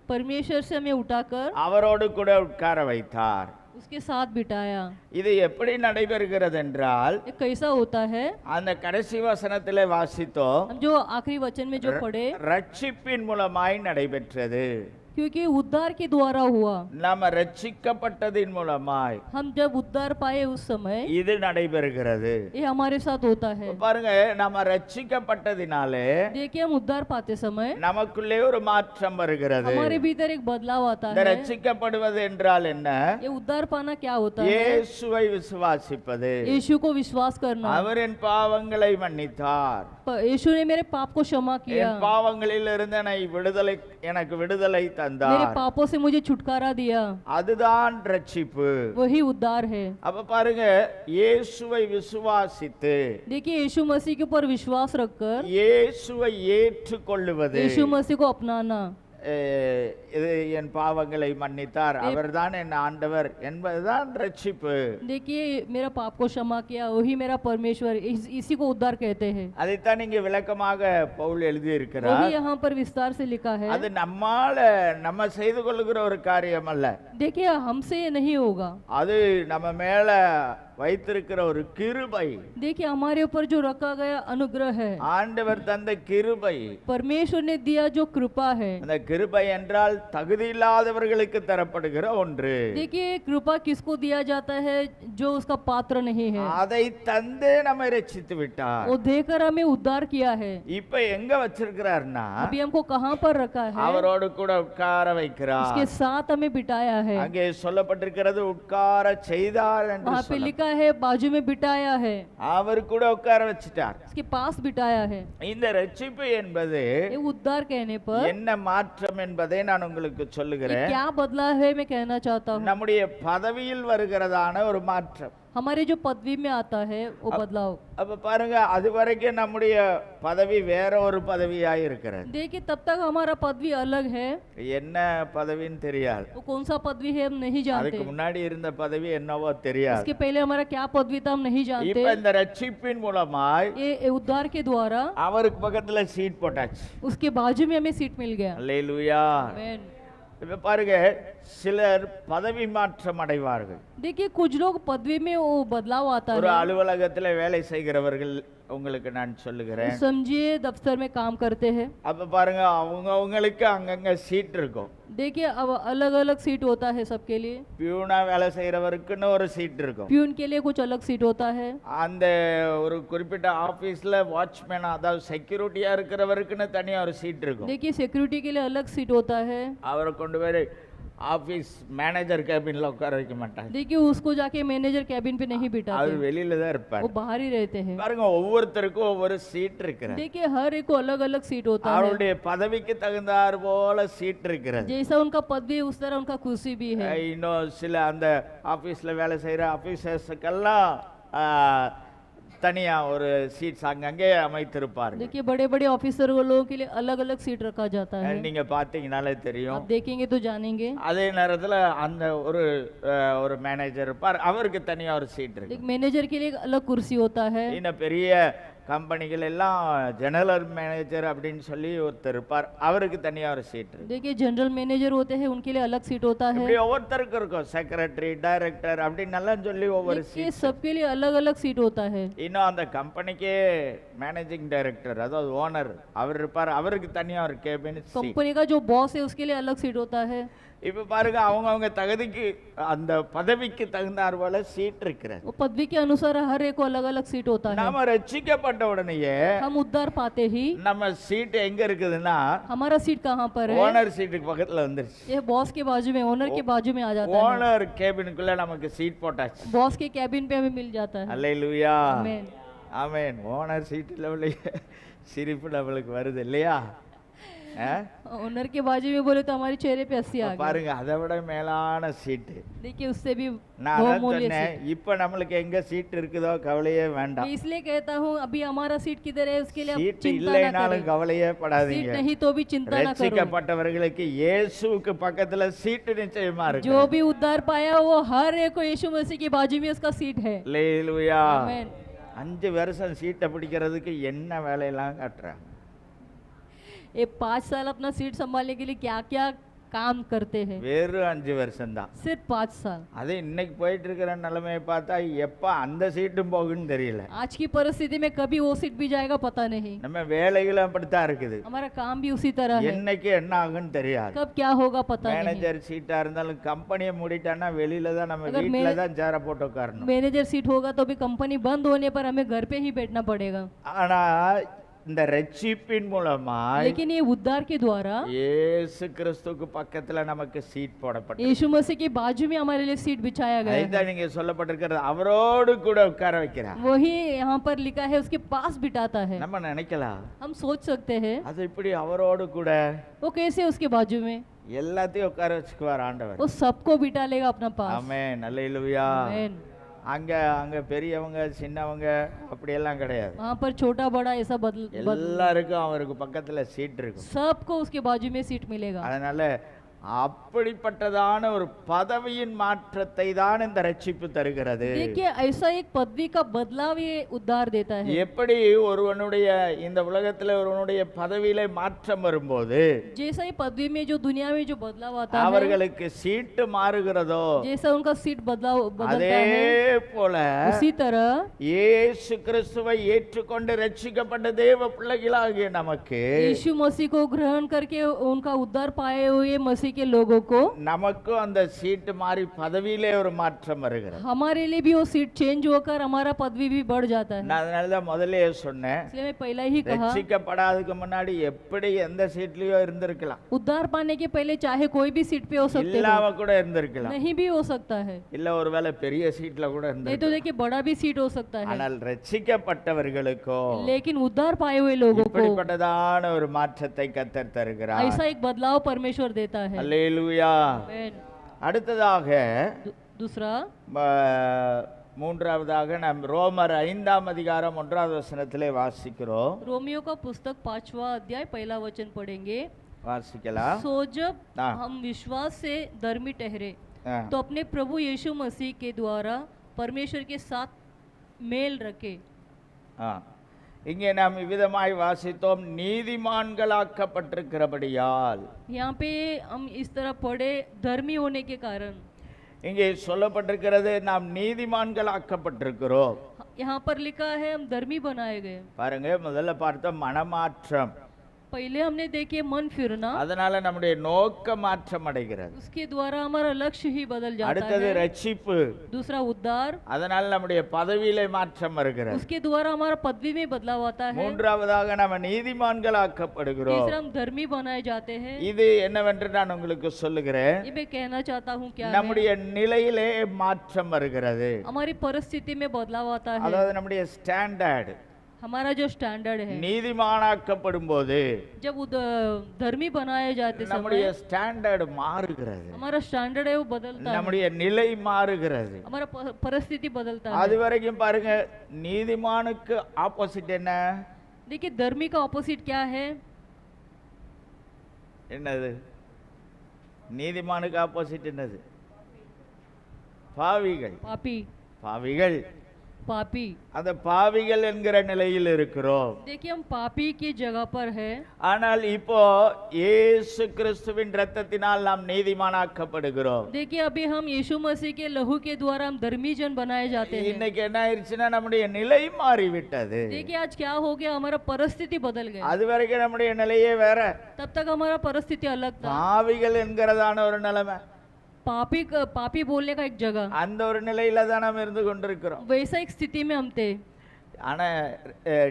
परमेश्वर से हमें उठाकर அவரோடு கூட உட்கார வைத்தார். उसके साथ बिठाया। இது எப்படி நடைபெறுகிறது என்றால், ये कैसा होता है? அந்த கடைசி வசனத்திலே வாசித்தோம், हम जो आखिरी वचन में जो पढ़े, ரட்சிப்பின் மூலமாய் நடைபெற்றது. क्योंकि उद्धार के द्वारा हुआ। நாம ரட்சிக்கப்பட்டதின் மூலமாய் हम जब उद्धार पाए उस समय இது நடைபெறுகிறது. ये हमारे साथ होता है। பாருங்க, நாம ரட்சிக்கப்பட்டதினாலே देखिए हम उद्धार पाते समय நமக்குள்ளே ஒரு மாற்றம் வருகிறது. हमारे भीतर एक बदलाव आता இந்த है। ரட்சிக்கப்படுவது என்றால் என்ன? ये उद्धार पाना क्या होता है? இயேசுவை விசுவாசிப்பது. यीशु को विश्वास करना। அவர் என் பாவங்களை மன்னித்தார், यीशु ने मेरे पाप को क्षमा किया, என் பாவங்களில் இருந்து என்னை எனக்கு விடுதலை मेरे தந்தார். पापों से मुझे छुटकारा दिया, அதுதான் ரட்சிப்பு. वही उद्धार है। அப்ப பாருங்க, இயேசுவை விசுவாசித்து देखिए यीशु मसीह के ऊपर विश्वास रखकर இயேசுவை ஏற்றுக்கொள்ளுவது, यीशु मसीह को अपनाना, இது என் பாவங்களை மன்னித்தார், அவர்தான் என் ஆண்டவர் என்பதுதான் ரட்சிப்பு. देखिए मेरा पाप को क्षमा किया, वही मेरा परमेश्वर, इसी को उद्धार कहते हैं। அதைத்தான் இங்க விளக்கமாக பவுல் எழுதி वही இருக்கிறார். यहाँ पर विस्तार से लिखा है। அது நம்மால நம்ம செய்து கொள்ளுகிற ஒரு காரியம் அல்ல, देखिए हमसे ये नहीं होगा, அது நம்ம மேல வைத்திருக்கிற ஒரு கிருபை. देखिए हमारे ऊपर जो रखा गया अनुग्रह है, ஆண்டவர் தந்த கிருபை. परमेश्वर ने दिया जो कृपा है। அந்த கிருபை என்றால் தகுதி இல்லாதவர்களுக்கு தரப்படுகிற ஒன்று. देखिए कृपा किसको दिया जाता है, जो उसका पात्र नहीं है, அதை தந்தே நம்மை ரட்சித்து விட்டார். वो देकर हमें उद्धार किया है। இப்ப எங்க வச்சிருக்கிறார்னா, अभी हमको कहाँ पर रखा है, அவரோடு கூட உட்கார வைக்கிறார். उसके साथ हमें बिठाया है। அங்கே சொல்லப்பட்டிருக்கிறது உட்கார செய்தார் என்று वहाँ पे சொல்லப்பட்டிருக்கிறது. लिखा है बाजू में बिठाया है, அவர் கூட உட்கார வச்சிட்டார். उसके पास बिठाया है। இந்த ரட்சிப்பு என்பது ये उद्धार कहने पर என்ன மாற்றம் என்பதை நான் உங்களுக்கு ये சொல்லுகிறேன். क्या बदला है मैं कहना चाहता हूँ। நம்முடைய பதவியில் வருகிறதான ஒரு மாற்றம். हमारे जो पदवी में आता है वो बदलाव। அப்ப பாருங்க, அது வரைக்கும் நம்முடைய பதவி வேற ஒரு பதவியாய் இருக்கிறது. देखिए तब तक हमारा पदवी अलग है, என்ன பதவின்னு தெரியாது. वो कौन सा पदवी है हम नहीं जानते, அதுக்கு முன்னாடி இருந்த பதவி என்னவோ தெரியாது. इसके पहले हमारा क्या पदवी था हम नहीं जानते। இப்ப இந்த ரட்சிப்பின் மூலமாய் ये उद्धार के द्वारा அவருக்கு பக்கத்துல சீட் போட்டாச்சு. उसके बाजू में हमें सीट मिल गया। அல்லேலூயா. आमेन। இப்ப பாருங்க, சிலர் பதவி மாற்றம் அடைவார்கள். देखिए कुछ लोग पदवी में वो बदलाव आता ஒரு है। அலுவலகத்துல வேலை செய்கிறவர்கள் உங்களுக்கு நான் சொல்லுகிறேன். समझिए दफ्तर में काम करते हैं, அப்ப பாருங்க, அவங்களுக்கு அங்கங்க சீட் இருக்கும். देखिए अब अलग अलग सीट होता है सबके लिए। பியூனா வேலை செய்யறவருக்குன்னு ஒரு சீட் இருக்கும். प्यून के लिए कुछ अलग सीट होता है। அந்த ஒரு குறிப்பிட்ட ஆபீஸ்ல வாட்ச்மேன், அதாவது செக்யூரிட்டியா இருக்கிறவருக்குன்னு தனியா ஒரு சீட் இருக்கும். देखिए सिक्योरिटी के लिए अलग सीट होता है। அவரை கொண்டு போய் ஆபீஸ் மேனேஜர் கேபின்ல உட்கார வைக்க மாட்டாங்க. देखिए उसको जाके मैनेजर कैबिन पे नहीं அவர் बिठाते, வெளியில தான் இருப்பார். वो बाहर ही रहते हैं। பாருங்க, ஒவ்வொருத்தருக்கும் ஒவ்வொரு சீட் இருக்கிறது. देखिए हर एक को अलग अलग सीट होता है, அவருடைய பதவிக்கு தகுந்தார் போல சீட் இருக்கிறது. जैसा उनका पदवी उस तरह उनका कुर्सी भी है। இன்னும் சில அந்த ஆபீஸ்ல வேலை செய்யற ஆபீசர்ஸுக்கெல்லாம் தனியா ஒரு சீட்ஸ் அங்கங்கே அமைத்திருப்பார்கள். देखिए बड़े बड़े ऑफिसर लोगों के लिए अलग अलग सीट रखा जाता है, நீங்க பாத்தீங்கனாலே தெரியும். आप देखेंगे तो जानेंगे। அதே நேரத்துல அந்த ஒரு மேனேஜர் இருப்பார், அவருக்கு தனியா ஒரு சீட் இருக்கு. एक मैनेजर के लिए एक अलग कुर्सी होता है। இன்னும் பெரிய கம்பெனிகள் எல்லாம் ஜெனரல் மேனேஜர் அப்படின்னு சொல்லி ஒருத்தர் இருப்பார், அவருக்கு தனியா ஒரு சீட் இருக்கு. देखिए जनरल मैनेजर होते हैं, उनके लिए अलग सीट होता है। இப்படி ஒவ்வொருத்தருக்கும் இருக்கும். செக்ரட்டரி, டைரக்டர் அப்படின்னு எல்லாம் சொல்லி ஒவ்வொரு देखिए சீட். सबके लिए अलग अलग सीट होता है। இன்னும் அந்த கம்பெனிக்கே மேனேஜிங் டைரக்டர், அதாவது ஓனர், அவர் இருப்பார், அவருக்கு தனியா ஒரு கேபின் சீட். कंपनी का जो बॉस है उसके लिए अलग सीट होता है। இப்ப பாருங்க, அவங்க தகுதிக்கு அந்த பதவிக்கு தகுந்தார் போல சீட் இருக்கிறது. वो पदवी के अनुसार हर एक को अलग अलग सीट होता है। நாம ரட்சிக்கப்பட்ட உடனேயே हम उद्धार पाते ही நம்ம சீட் எங்க இருக்குதுன்னா, हमारा सीट कहाँ पर है, ஓனர் சீட்டுக்கு பக்கத்துல வந்துருச்சு. ये बॉस के बाजू में, ओनर के बाजू में आ जाता है। ஓனர் கேபினுக்குள்ள நமக்கு சீட் போட்டாச்சு. बॉस के कैबिन पे हमें मिल जाता है। அல்லேலூயா. आमेन। ஆமென். ஓனர் சீட்டுல உள்ள சிரிப்பு நம்மளுக்கு வருது இல்லையா? ओनर के बाजू में बोले तो हमारे चेहरे पे हंसी आ गई। பாருங்க, அதை விட மேலான சீட்டு. देखिए उससे भी நான் அதான் बहुमूल्य சொன்னேன், இப்ப நம்மளுக்கு எங்க சீட் இருக்குதோ கவலையே வேண்டாம். मैं इसलिए कहता हूँ अभी हमारा सीट किधर है उसके लिए आप சீட் चिंता ना இல்லைனாலும் करें। கவலையே सीट படாதீங்க. नहीं तो भी चिंता ना करो। ரட்சிக்கப்பட்டவர்களுக்கு இயேசுவுக்கு பக்கத்துல சீட்டு நிச்சயமா இருக்கு. जो भी उद्धार पाया वो हर एक को यीशु मसीह की बाजू में उसका सीट है। அல்லேலூயா. आमेन। 5 வருஷம் சீட்டை பிடிக்கிறதுக்கு என்ன வேலையெல்லாம் காட்டுறாங்க. ये 5 साल अपना सीट संभालने के लिए क्या क्या काम करते हैं, வெறும் 5 வருஷம் தான். सिर्फ 5 साल। அது இன்னைக்கு போயிட்டு இருக்கிற நிலைமையை பார்த்தா எப்ப அந்த சீட்டும் போகுன்னு தெரியல. आज की परिस्थिति में कभी वो सीट भी जाएगा पता नहीं। நம்ம வேலைகளும் அப்படித்தான் இருக்குது. हमारा काम भी उसी तरह है, என்னைக்கு என்ன ஆகுன்னு தெரியாது. कब क्या होगा पता नहीं। மேனேஜர் சீட்டா இருந்தாலும் கம்பெனியை மூடிட்டான்னா வெளியில தான், நம்ம अगर வீட்டுல தான் சேர போட்டு உட்காரணும். मैनेजर सीट होगा तो भी कंपनी बंद होने पर हमें घर पे ही बैठना पड़ेगा। ஆனா இந்த ரட்சிப்பின் மூலமாய் लेकिन ये उद्धार के द्वारा இயேசு கிறிஸ்துவுக்கு பக்கத்துல நமக்கு சீட் போடப்பட்டது. यीशु मसीह के बाजू में हमारे लिए सीट बिछाया गया है। அதுதான் நீங்க சொல்லப்பட்டிருக்கிறது, அவரோடு கூட உட்கார வைக்கிறார். वही यहाँ पर लिखा है, उसके पास बिठाता है। நம்ம நினைக்கலாம் हम सोच सकते हैं அது இப்படி அவரோடு கூட वो कैसे उसके बाजू में, எல்லாத்தையும் உட்கார வச்சுக்குவார் ஆண்டவர். वो सबको बिठा लेगा अपना पास। ஆமென், அல்லேலூயா. आमीन। அங்க அங்க பெரியவங்க சின்னவங்க அப்படியெல்லாம் கிடையாது. वहाँ पर छोटा बड़ा ऐसा बदल எல்லாருக்கும் அவருக்கு பக்கத்துல சீட் இருக்கும். सबको उसके बाजू में सीट मिलेगा। அதனால அப்படிப்பட்டதான ஒரு பதவியின் மாற்றத்தை தான் இந்த ரட்சிப்பு தருகிறது. देखिए ऐसा एक पदवी का बदलाव ये उद्धार देता है। எப்படி ஒருவனுடைய இந்த உலகத்துல ஒருவனுடைய பதவியில மாற்றம் வரும்போது जैसा ही पदवी में जो दुनिया में जो बदलाव आता है, அவர்களுக்கு சீட்டு மாறுகிறதோ जैसा उनका सीट बदलाव அதே बदलता है, போல उसी तरह இயேசு கிறிஸ்துவை ஏற்றுக்கொண்டு ரட்சிக்கப்பட்ட தேவ பிள்ளைகளாகிய நமக்கு यीशु मसीह को ग्रहण करके उनका उद्धार पाए हुए मसीह के लोगों को நமக்கும் அந்த சீட்டு மாறி பதவியிலே ஒரு மாற்றம் வருகிறது. हमारे लिए भी वो सीट चेंज होकर हमारा पदवी भी बढ़ जाता है। நான் அதனாலதான் முதல்லயே சொன்னேன், इसलिए मैं पहले ही कहा, ரட்சிக்கப்படாததுக்கு முன்னாடி எப்படி எந்த சீட்லயோ இருந்திருக்கலாம், उद्धार पाने के पहले चाहे कोई भी सीट पे हो सकते हो, இல்லாம கூட இருந்திருக்கலாம், नहीं भी हो सकता है, இல்ல ஒருவேளை பெரிய சீட்ல கூட नहीं இருந்திருக்கலாம். तो देखिए बड़ा भी सीट हो सकता है। ஆனால் ரட்சிக்கப்பட்டவர்களுக்கோ लेकिन उद्धार पाए हुए लोगों को இப்படிப்பட்டதான ஒரு மாற்றத்தை கர்த்தர் தருகிறார். ऐसा एक बदलाव परमेश्वर देता है। அல்லேலூயா. आमीन। அடுத்ததாக दूसरा மூன்றாவதாக நாம் ரோமர் 5ஆம் அதிகாரம் 1வது வசனத்திலே வாசிக்கிறோம். रोमियो का पुस्तक 5वां अध्याय पहला वचन पढ़ेंगे। வாசிக்கலாம். सो जब हाँ। हम विश्वास से धर्मी ठहरे ஆ. तो अपने प्रभु यीशु मसीह के द्वारा परमेश्वर के साथ मेल रखे। ஆ. இங்கே நாம் இவ்விதமாய் வாசித்தோம், நீதிமான்களாக்கப்பட்டிருக்கிறபடியால். यहाँ पे हम इस तरह पढ़े, धर्मी होने के कारण। இங்கே சொல்லப்பட்டிருக்கிறது நாம் நீதிமான்களாக்கப்பட்டிருக்கிறோம். यहाँ पर लिखा है हम धर्मी बनाए गए। பாருங்க, முதல்ல பார்த்தோம் மனமாற்றம், पहले हमने देखे मन फिरना, அதனால நம்முடைய நோக்க மாற்றம் அடைகிறது. उसके द्वारा हमारा लक्ष्य ही बदल जाता அடுத்தது है। ரட்சிப்பு, दूसरा उद्धार, அதனால நம்முடைய பதவியிலே மாற்றம் வருகிறது. उसके द्वारा हमारा पदवी में बदलाव आता है। மூன்றாவதாக நம்ம நீதிமான்களாக்கப்படுகிறோம். तीसरा हम धर्मी बनाए जाते हैं। இது என்னவென்று நான் உங்களுக்கு சொல்லுகிறேன். ये मैं कहना चाहता हूँ क्या है, நம்முடைய நிலையிலே மாற்றம் வருகிறது. हमारी परिस्थिति में बदलाव आता है। அதாவது நம்முடைய ஸ்டாண்டர்ட், हमारा जो स्टैंडर्ड है, நீதிமானாக்கப்படும் போது जब धर्मी बनाए जाते நம்முடைய समय ஸ்டாண்டர்ட் மாறுகிறது, हमारा स्टैंडर्ड है वो बदलता है, நம்முடைய நிலை மாறுகிறது. हमारा परिस्थिति बदलता அது है। வரைக்கும் பாருங்க, நீதிமானுக்கு ஆப்போசிட் என்ன? देखिए धर्मी का ऑपोजिट क्या है? என்னது? நீதிமானுக்கு ஆப்போசிட் என்னது? பாவிகள். पापी, பாவிகள். पापी। அந்த பாவிகள் என்கிற நிலையில் இருக்கிறோம். देखिए हम पापी की जगह पर है, ஆனால் இப்போ இயேசு கிறிஸ்துவின் இரத்தத்தினால் நாம் நீதிமானாக்கப்படுகிறோம். देखिए अभी हम यीशु मसीह के लहू के द्वारा हम धर्मी जन बनाए जाते हैं। இன்னைக்கு என்ன ஆயிருச்சுன்னா நம்முடைய நிலை மாறிவிட்டது. देखिए आज क्या हो गया, हमारा परिस्थिति बदल गया। அது वரைக்கும் நம்முடைய நிலையே வேற, तब तक हमारा परिस्थिति अलग था। பாவிகள் என்கிறதான ஒரு நிலைமை, पापी बोलने का एक जगह, அந்த ஒரு நிலையில தான் நாம் இருந்து கொண்டிருக்கிறோம். वैसा एक स्थिति में हम थे। ஆனா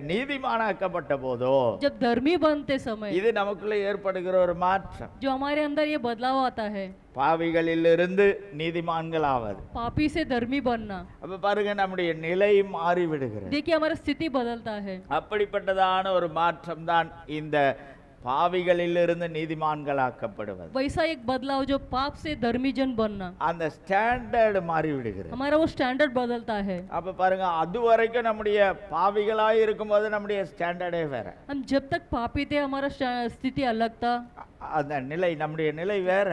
நீதிமானாக்கப்பட்ட போதோ जब धर्मी बनते समय இது நமக்குள்ள ஏற்படுகிற ஒரு மாற்றம். जो हमारे अंदर ये बदलाव आता है, பாவிகளிலிருந்து நீதிமான்களாவது. पापी से धर्मी बनना। அப்ப பாருங்க, நம்முடைய நிலை மாறி விடுகிறது. देखिए हमारा स्थिति बदलता है। அப்படிப்பட்டதான ஒரு மாற்றம் தான் இந்த பாவிகளிலிருந்து நீதிமான்களாக்கப்படுவது. वैसा एक बदलाव जो पाप से धर्मी जन बनना, அந்த ஸ்டாண்டர்ட் மாறி விடுகிறது. हमारा वो स्टैंडर्ड बदलता है। அப்ப பாருங்க, அது வரைக்கும் நம்முடைய பாவிகளாய் இருக்கும்போது நம்முடைய ஸ்டாண்டர்டே வேற, हम जब तक पापी थे हमारा स्थिति अलग था, அந்த நிலை நம்முடைய நிலை வேற.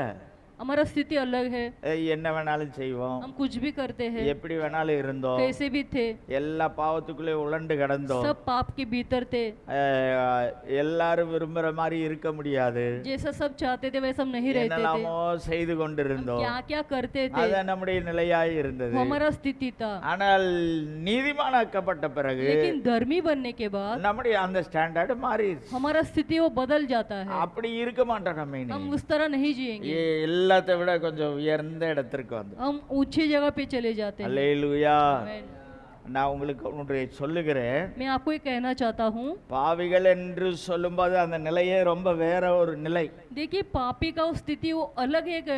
हमारा स्थिति अलग है। என்ன வேணாலும் செய்வோம், हम कुछ भी करते हैं, எப்படி வேணாலும் இருந்தோம், कैसे भी थे, எல்லா பாவத்துக்குள்ளே உழண்டு கிடந்தோம். सब पाप के भीतर थे। எல்லாரும் விரும்புற மாதிரி இருக்க முடியாது, जैसा सब चाहते थे वैसा हम नहीं रहते थे, என்னெல்லாமோ செய்து கொண்டிருந்தோம். क्या क्या करते थे, அது நம்முடைய நிலையாய் இருந்தது. वो हमारा स्थिति था। ஆனால் நீதிமானாக்கப்பட்ட பிறகு लेकिन धर्मी बनने के बाद நம்முடைய அந்த ஸ்டாண்டர்ட் மாறிடுச்சு. हमारा स्थिति वो बदल जाता है। அப்படி இருக்க மாட்டோம் நம்ம இனி. हम उस तरह नहीं जिएंगे, எல்லாத்தை விட கொஞ்சம் உயர்ந்த இடத்திற்கு வந்து हम ऊंची जगह पे चले जाते हैं। அல்லேலூயா. आमीन। நான் உங்களுக்கு ஒன்றை சொல்லுகிறேன். मैं आपको ये कहना चाहता हूँ, பாவிகள் என்று சொல்லும்போது அந்த நிலையே ரொம்ப வேற ஒரு நிலை. देखिए पापी का वो स्थिति वो अलग एक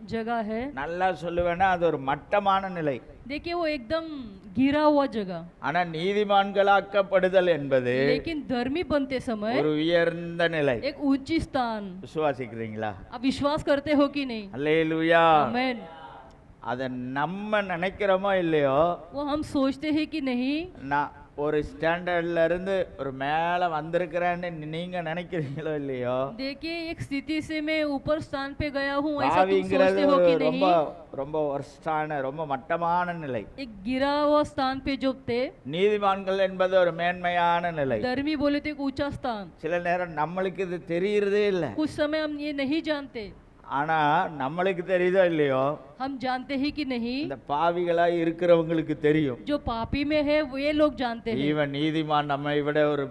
जगह है। நல்லா சொல்லுவேன்னா அது ஒரு மட்டமான நிலை. देखिए वो एकदम गिरा हुआ जगह, ஆனா நீதிமான்களாக்கப்படுதல் என்பது लेकिन धर्मी बनते समय ஒரு உயர்ந்த நிலை. एक ऊंची स्थान। விசுவாசிக்கிறீங்களா? आप विश्वास करते हो कि नहीं? அல்லேலூயா. आमेन। அதை நம்ம நினைக்கிறோமோ இல்லையோ, वो हम सोचते हैं कि नहीं, நான் ஒரு ஸ்டாண்டர்ட்ல இருந்து ஒரு மேல வந்திருக்கிறேன்னு நீங்க நினைக்கிறீங்களோ இல்லையோ, देखिए एक स्थिति से मैं ऊपर स्थान पे गया हूँ ऐसा तुम பாவிங்கிறது सोचते हो कि ரொம்ப नहीं? ரொம்ப வர்ஸ்டான ரொம்ப மட்டமான நிலை. एक गिरा हुआ स्थान पे जो थे, நீதிமான்கள் என்பது ஒரு மேன்மையான நிலை. धर्मी बोले तो एक ऊंचा स्थान। சில நேரம் நம்மளுக்கு இது தெரியறதே இல்லை. कुछ समय हम ये नहीं जानते, ஆனா நம்மளுக்கு தெரியுதோ இல்லையோ, हम जानते ही कि नहीं, இந்த பாவிகளாய் இருக்கிறவங்களுக்கு தெரியும். जो पापी में है वे लोग जानते हैं। இவன் நீதிமான் நம்மை விட ஒரு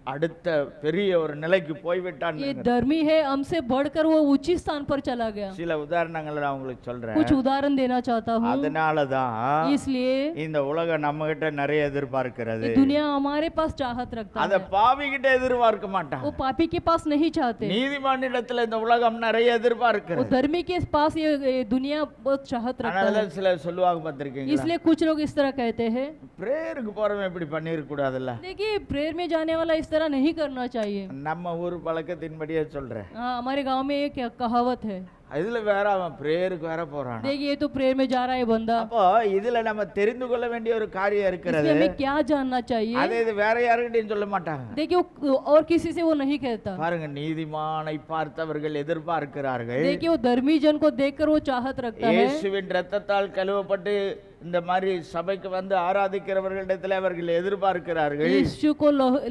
அடுத்த பெரிய ஒரு நிலைக்கு போய்விட்டான். ये धर्मी है, हमसे बढ़कर वो ऊंची स्थान पर चला गया। சில உதாரணங்களை நான் உங்களுக்கு சொல்றேன். कुछ उदाहरण देना चाहता हूँ। அதனாலதான் इसलिए இந்த உலகம் நம்ம கிட்ட நிறைய எதிர்பார்க்கிறது. ये दुनिया हमारे पास चाहत रखता அத है, பாவி கிட்ட எதிர்பார்க்க மாட்டான். वो पापी के पास नहीं चाहते। நீதிமானிடத்துல இந்த உலகம் நிறைய वो எதிர்பார்க்கிறது. धर्मी के पास ये दुनिया बहुत चाहत रखता है। அதனாலதான் சிலர் சொல்லுவாங்க பார்த்திருக்கீங்களா, इसलिए कुछ लोग इस तरह कहते हैं, பிரேயருக்கு போறவன் இப்படி பண்ணிருக்க கூடாதுல்ல. देखिए प्रेयर में जाने वाला इस तरह नहीं करना चाहिए। நம்ம ஊர் பழக்கத்தின்படியே சொல்றேன். हाँ, हमारे गांव में एक कहावत है, இதுல வேற அவன் பிரேயருக்கு வேற போறான். देखिए ये तो प्रेयर में जा रहा है बंदा। அப்போ இதுல நம்ம தெரிந்து கொள்ள வேண்டிய ஒரு காரியம் இருக்கிறது. इसलिए हमें क्या जानना चाहिए? அதே இது வேற யாருக்கிட்டையும் சொல்ல மாட்டாங்க. देखिए वो और किसी से वो नहीं कहता। பாருங்க, நீதிமானை பார்த்தவர்கள் எதிர்பார்க்கிறார்கள். देखिए वो धर्मी जन को देखकर वो चाहत रखता है। இயேசுவின் இரத்தத்தால் கழுவப்பட்டு இந்த மாதிரி சபைக்கு வந்து ஆராதிக்கிறவர்களிடத்தில் அவர்கள் எதிர்பார்க்கிறார்கள்.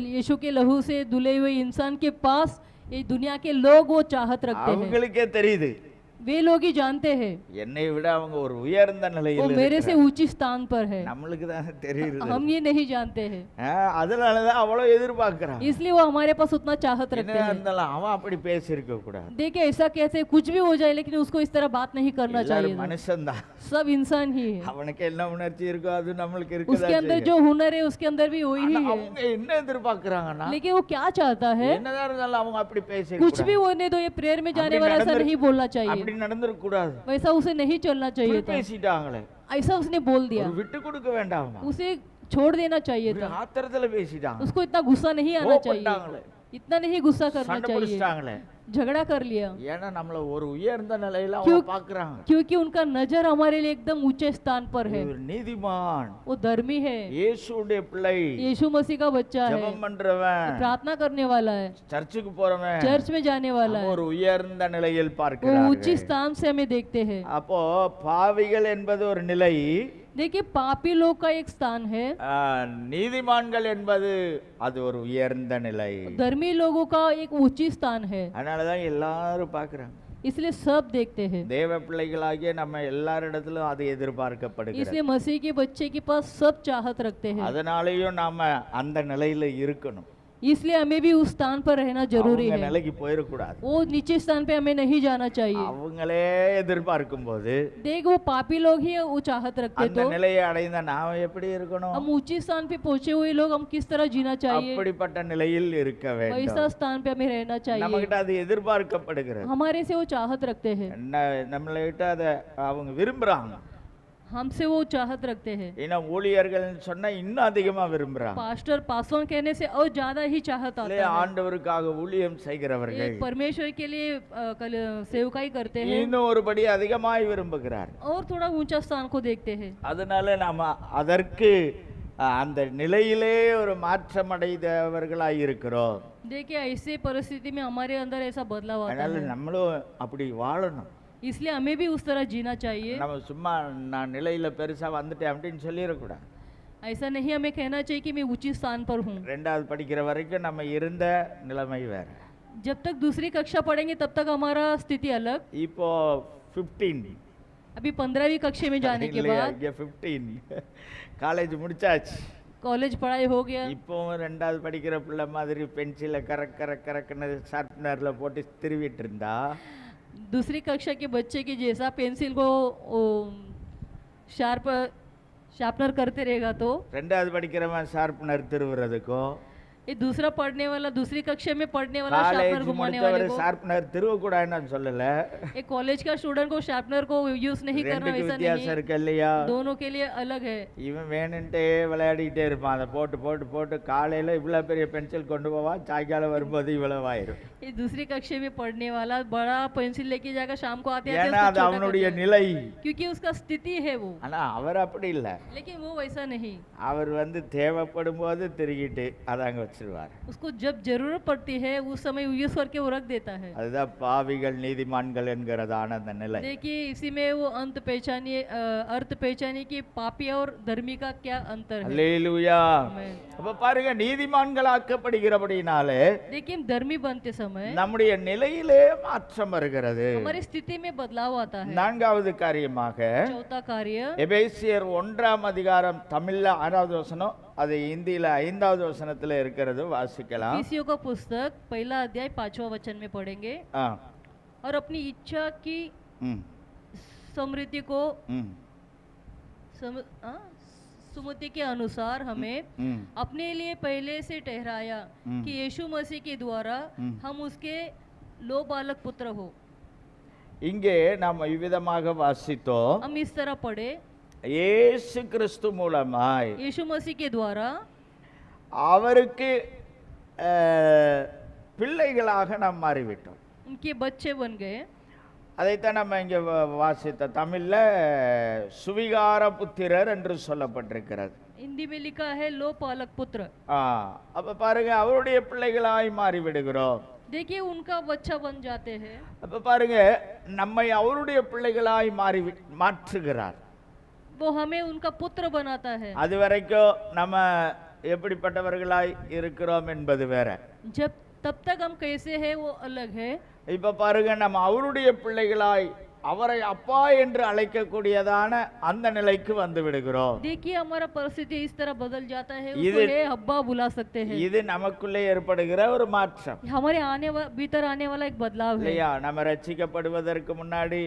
यीशु के लहू से धुले हुए इंसान के पास ये दुनिया के लोग वो चाहत रखते हैं। அவங்களுக்கே தெரியுது, वे लोग ही जानते हैं என்னை விட அவங்க ஒரு உயர்ந்த वो நிலையில் मेरे से இருக்கிறாங்க. ऊंची स्थान पर है, நம்மளுக்கு தான் தெரியுது. हम ये नहीं जानते हैं, அதனாலதான் அவ்வளவு எதிர்பார்க்கிறான். इसलिए वो हमारे पास उतना चाहत रखते என்ன हैं। இருந்தாலும் அவன் அப்படி பேசியிருக்க கூடாது. देखिए ऐसा कैसे कुछ भी हो जाए, लेकिन उसको इस तरह बात नहीं करना चाहिए எல்லாரும் था। மனுஷன்தான். सब इंसान ही है, அவனுக்கு என்ன உணர்ச்சி இருக்கோ அது நம்மளுக்கு उसके अंदर இருக்குதா. जो हुनर है उसके अंदर भी वही ही है, அவங்க என்ன எதிர்பார்க்கறாங்கன்னா, लेकिन वो क्या चाहता है, என்னதான் இருந்தாலும் அவங்க அப்படி कुछ भी होने दो, ये प्रेयर में जाने वाला ऐसा नहीं बोलना चाहिए, அப்படி நடந்துருக்க கூடாது. वैसा उसे नहीं चलना चाहिए था। பேசிட்டாங்களே, ऐसा उसने बोल दिया, ஒரு விட்டு கொடுக்க வேண்டாமா? उसे छोड़ देना चाहिए ஒரு था, ஆத்திரத்துல பேசிட்டாங்க, उसको इतना गुस्सा नहीं आना चाहिए, கோபப்பட்டாங்களே, इतना नहीं गुस्सा करना சண்டை चाहिए, பிடிச்சிட்டாங்களே. झगड़ा कर लिया, ஏன்னா நம்மள ஒரு உயர்ந்த நிலையில क्यों- அவங்க பாக்குறாங்க. क्योंकि उनका नजर हमारे लिए एकदम ऊंचे स्थान पर है। ஒரு நீதிமான், वो धर्मी है, இயேசுடைய பிள்ளை, यीशु मसीह का बच्चा है, ஜெபம் பண்றவன், प्रार्थना करने वाला है, சர்ச்சுக்கு போறவன், चर्च में जाने वाला है, ஒரு உயர்ந்த நிலையில் वो பார்க்கிறார்கள். ऊंची स्थान से हमें देखते हैं। அப்போ பாவிகள் என்பது ஒரு நிலை, देखिए पापी लोग का एक स्थान है, நீதிமான்கள் என்பது அது ஒரு உயர்ந்த நிலை. धर्मी लोगों का एक ऊंची स्थान है, அதனாலதான் எல்லாரும் பார்க்கறாங்க. इसलिए सब देखते हैं, தேவ பிள்ளைகளாகிய நம்ம எல்லாரிடத்திலும் அது எதிர்பார்க்கப்படுகிறது. इसलिए मसीह के बच्चे के पास सब चाहत रखते हैं, அதனாலேயும் நாம அந்த நிலையில இருக்கணும். इसलिए हमें भी उस स्थान पर रहना जरूरी அவங்க है, நிலைக்கு போயிடக்கூடாது. वो नीचे स्थान पे हमें नहीं जाना चाहिए। அவங்களே எதிர்பார்க்கும் போது देख वो पापी लोग ही वो चाहत रखते, அந்த तो நிலையை அடைந்த நாம் எப்படி இருக்கணும்? हम ऊंची स्थान पे पहुंचे हुए लोग हम किस तरह जीना चाहिए, அப்படிப்பட்ட நிலையில் இருக்க वैसा வேண்டும். स्थान पे हमें रहना चाहिए। நம்மகிட்ட அது எதிர்பார்க்கப்படுகிறது. हमारे से वो चाहत रखते हैं, நம்மள்கிட்ட அதை அவங்க விரும்புறாங்க. हमसे वो चाहत रखते हैं। இன்னும் ஊழியர்கள் சொன்னா இன்னும் அதிகமா விரும்புறாங்க. पास्टर पासवान कहने से और ज्यादा ही चाहत आता है। ஆண்டவருக்காக ஊழியம் செய்கிறவர்கள் एक परमेश्वर के लिए सेवकाई करते हैं இன்னும் ஒருபடி அதிகமாய் விரும்புகிறார். और थोड़ा ऊंचा स्थान को देखते हैं। அதனால நாம அதற்கு அந்த நிலையிலே ஒரு மாற்றமடைந்தவர்களாய் இருக்கிறோம். देखिए ऐसे परिस्थिति में हमारे अंदर ऐसा बदलाव आता அதனால है, நம்மளும் அப்படி வாழணும். इसलिए हमें भी उस तरह जीना चाहिए। நம்ம சும்மா நான் நிலையில பெருசா வந்துட்டேன் அப்படின்னு சொல்லிடக்கூடாது. ऐसा नहीं हमें कहना चाहिए कि मैं ऊंची स्थान पर हूँ। ரெண்டாவது படிக்கிற வரைக்கும் நம்ம இருந்த நிலைமை வேற. जब तक दूसरी कक्षा पढ़ेंगे तब तक हमारा स्थिति अलग। இப்போ 15 अभी 15वीं कक्षा में जाने के இல்லையா? बाद இங்க 15 காலேஜ் முடிச்சாச்சு. कॉलेज पढ़ाई हो गया, இப்போவும் ரெண்டாவது படிக்கிற பிள்ளை மாதிரி பென்சிலை கரக்குன்னு ஷார்ப்னர்ல போட்டு திருவிட்டு இருந்தா दूसरी कक्षा के बच्चे के जैसा पेंसिल को शार्पनर करते रहेगा तो ரெண்டாவது படிக்கிறவன் ஷார்ப்னர் திருவுறதுக்கோ, ये दूसरा पढ़ने वाला, दूसरी कक्षा में पढ़ने वाला शार्पनर காலேஜ் घुमाने वाले முடிச்சவர் को, ஷார்ப்னர் திருவக்கூடாதுன்னு நான் சொல்லல. एक कॉलेज का स्टूडेंट को शार्पनर को यूज नहीं करना ரெண்டுக்கு वैसा வித்தியாசம் नहीं, இருக்கு இல்லையா? दोनों के लिए अलग है। இவன் வேணுன்ட்டே விளையாடிக்கிட்டே இருப்பான். அதை போட்டு போட்டு போட்டு காலையில இவ்வளவு பெரிய பென்சில் கொண்டு போவான், சாயங்காலம் வரும்போது இவ்வளவு ஆயிரும். ये दूसरी कक्षा में पढ़ने वाला बड़ा पेंसिल लेके जाकर शाम को आते आते ஏன்னா उसको அது छोटा அவனுடைய करता है। நிலை. क्योंकि उसका स्थिति है वो, ஆனா அவர் அப்படி இல்ல. लेकिन वो वैसा नहीं। அவர் தேவைப்படும் போது திருகிட்டு அதை அங்க வச்சிருவார். उसको जब जरूरत पड़ती है उस समय यूज करके वो रख देता है। அதுதான் பாவிகள் நீதிமான்கள் என்கிறதான அந்த நிலை. देखिए इसी में वो अर्थ पहचानिए कि पापी और धर्मी का क्या अंतर है। அல்லேலூயா. आमेन। அப்ப பாருங்க, நீதிமான்களாக்கப்படுகிறபடினாலே देखिए हम धर्मी बनते समय நம்முடைய நிலையிலே மாற்றம் வருகிறது. हमारी स्थिति में बदलाव आता है। நான்காவது காரியமாக चौथा कार्य எபேசியர் 1ஆம் அதிகாரம் தமிழ்ல 6வது வசனம், அது இந்தியில 5வது வசனத்துல இருக்கிறது, வாசிக்கலாம். इफिसियों का पुस्तक 1 अध्याय 5वां वचन में पढ़ेंगे। ஆ, और अपनी इच्छा की ம், समृद्धि को ம், सुमति के अनुसार हमें ம். अपने लिए पहले से ठहराया कि यीशु मसीह के द्वारा हम उसके लो बालक पुत्र हो। இங்கே நாம் இவ்விதமாக வாசித்தோம். हम इस तरह पढ़े, இயேசு கிறிஸ்து மூலமாய் यीशु मसीह के द्वारा அவருக்கு பிள்ளைகளாக நாம் மாறிவிட்டோம். उनके बच्चे बन गए। அதைத்தான் நம்ம இங்க வாசித்த தமிழ்ல சுவிகார புத்திரர் என்று சொல்லப்பட்டிருக்கிறது. हिंदी में लिखा है लो पालक पुत्र। அப்ப பாருங்க, அவருடைய பிள்ளைகளாய் மாறி விடுகிறோம். देखिए उनका बच्चा बन जाते हैं। அப்ப பாருங்க, நம்மை அவருடைய பிள்ளைகளாய் மாற்றுகிறார். वो हमें उनका पुत्र बनाता है। அது வரைக்கும் நம்ம எப்படிப்பட்டவர்களாய் இருக்கிறோம் என்பது வேற. जब तब तक हम कैसे हैं वो अलग है। இப்ப பாருங்க, நம்ம அவருடைய பிள்ளைகளாய் அவரை அப்பா என்று அழைக்கக்கூடியதான அந்த நிலைக்கு வந்து விடுகிறோம். देखिए हमारा परिस्थिति इस तरह बदल जाता है, இது- उसको हे अब्बा बुला सकते हैं। இது நமக்குள்ளே ஏற்படுகிற ஒரு மாற்றம் हमारे भीतर आने वाला एक बदलाव है। இல்லையா? நம்ம ரட்சிக்கப்படுவதற்கு முன்னாடி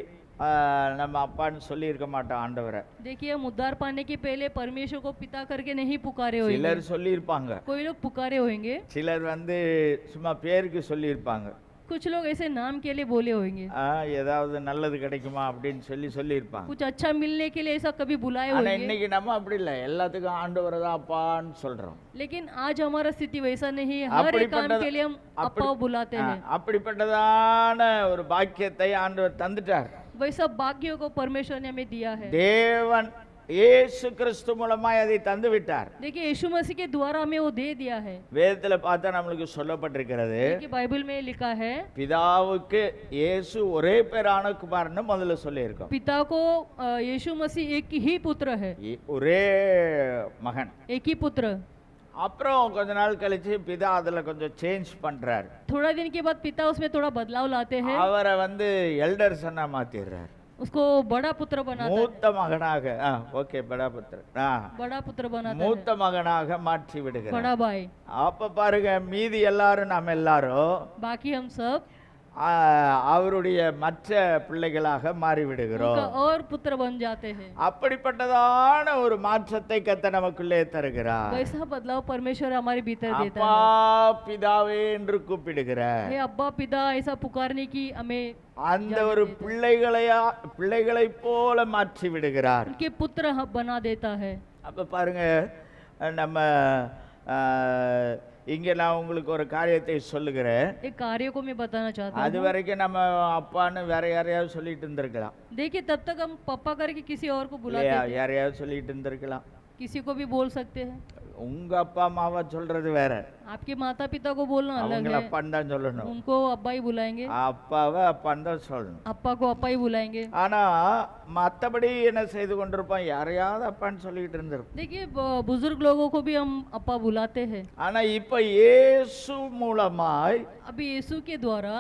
நம்ம அப்பான்னு சொல்லி இருக்க மாட்டோம் ஆண்டவரை. देखिए हम उद्धार पाने के पहले परमेश्वर को पिता करके नहीं पुकारे होंगे। சிலர் சொல்லி இருப்பாங்க, कोई लोग पुकारे होंगे, சிலர் சும்மா பேருக்கு சொல்லி இருப்பாங்க. कुछ लोग ऐसे नाम के लिए बोले होंगे, ஏதாவது நல்லது கிடைக்குமா அப்படின்னு சொல்லி இருப்பாங்க. कुछ अच्छा मिलने के लिए ऐसा कभी बुलाए ஆனா होंगे। இன்னைக்கு நம்ம அப்படி இல்லை, எல்லாத்துக்கும் ஆண்டவரை தான் அப்பான்னு சொல்றோம். लेकिन आज हमारा स्थिति वैसा नहीं है, हर एक काम के लिए हम अप्पा बुलाते हैं। அப்படிப்பட்டதான ஒரு பாக்கியத்தை ஆண்டவர் தந்துட்டார். वैसा भाग्यों को परमेश्वर ने हमें दिया है। தேவன் இயேசு கிறிஸ்து மூலமாய் அதை தந்து விட்டார். देखिए यीशु मसीह के द्वारा हमें वो दे दिया है। வேதத்துல பார்த்தா நம்மளுக்கு சொல்லப்பட்டிருக்கிறது, देखिए बाइबल में लिखा है பிதாவுக்கு இயேசு ஒரே பேரான குமாரன்னு முதல்ல சொல்லியிருக்கோம். पिता को यीशु मसीह एक ही पुत्र है, ஒரே மகன். एक ही पुत्र। அப்புறம் கொஞ்ச நாள் கழிச்சு பிதா அதுல கொஞ்சம் சேஞ்ச் பண்றாரு. थोड़ा दिन के बाद पिता उसमें थोड़ा बदलाव लाते हैं, அவரை எல்டர் சன்னா மாத்திடுறாரு. उसको बड़ा पुत्र बनाता है, மூத்த மகனாக ஓகே படா புத்திர बड़ा पुत्र बनाता மூத்த மகனாக மாற்றி है, விடுகிறார். बड़ा भाई। அப்ப பாருங்க, மீதி எல்லாரும் நாம் எல்லாரும் बाकी हम सब அவருடைய மற்ற பிள்ளைகளாக மாறிவிடுகிறோம். उनका और पुत्र बन जाते हैं। அப்படிப்பட்டதான ஒரு மாற்றத்தை கர்த்தர் நமக்குள்ளே தருகிறார். वैसा बदलाव परमेश्वर हमारे भीतर देता அப்பா है। பிதாவே என்று கூப்பிடுகிறார். हे अब्बा पिता ऐसा पुकारने की हमें அந்த ஒரு பிள்ளைகளை போல மாற்றி விடுகிறார். उनके पुत्र बना देता है। அப்ப பாருங்க, நம்ம இங்க நான் உங்களுக்கு ஒரு காரியத்தை சொல்லுகிறேன். एक कार्य को मैं बताना चाहता அது हूँ। வரைக்கும் நம்ம அப்பான்னு வேற யாரையாவது சொல்லிட்டு இருந்திருக்கலாம், देखिए तब तक हम पापा करके किसी और को बुलाते இல்லையா? थे, யாரையாவது சொல்லிட்டு இருந்திருக்கலாம். किसी को भी बोल सकते हैं। உங்க அப்பா அம்மாவை சொல்றது வேற, आपके माता पिता को बोलना अलग அவங்கள है, அப்பான்னு தான் சொல்லணும். उनको अब्बा ही बुलाएंगे, அப்பாவை அப்பான்னு தான் சொல்லணும். अप्पा को अप्पा ही बुलाएंगे। ஆனா மத்தபடி என்ன செய்து கொண்டிருப்போம், யாரையாவது அப்பான்னு சொல்லிட்டு இருந்திருப்போம். देखिए बुजुर्ग लोगों को भी हम अप्पा बुलाते हैं। ஆனா இப்ப இயேசு மூலமாய் अभी यीशु के द्वारा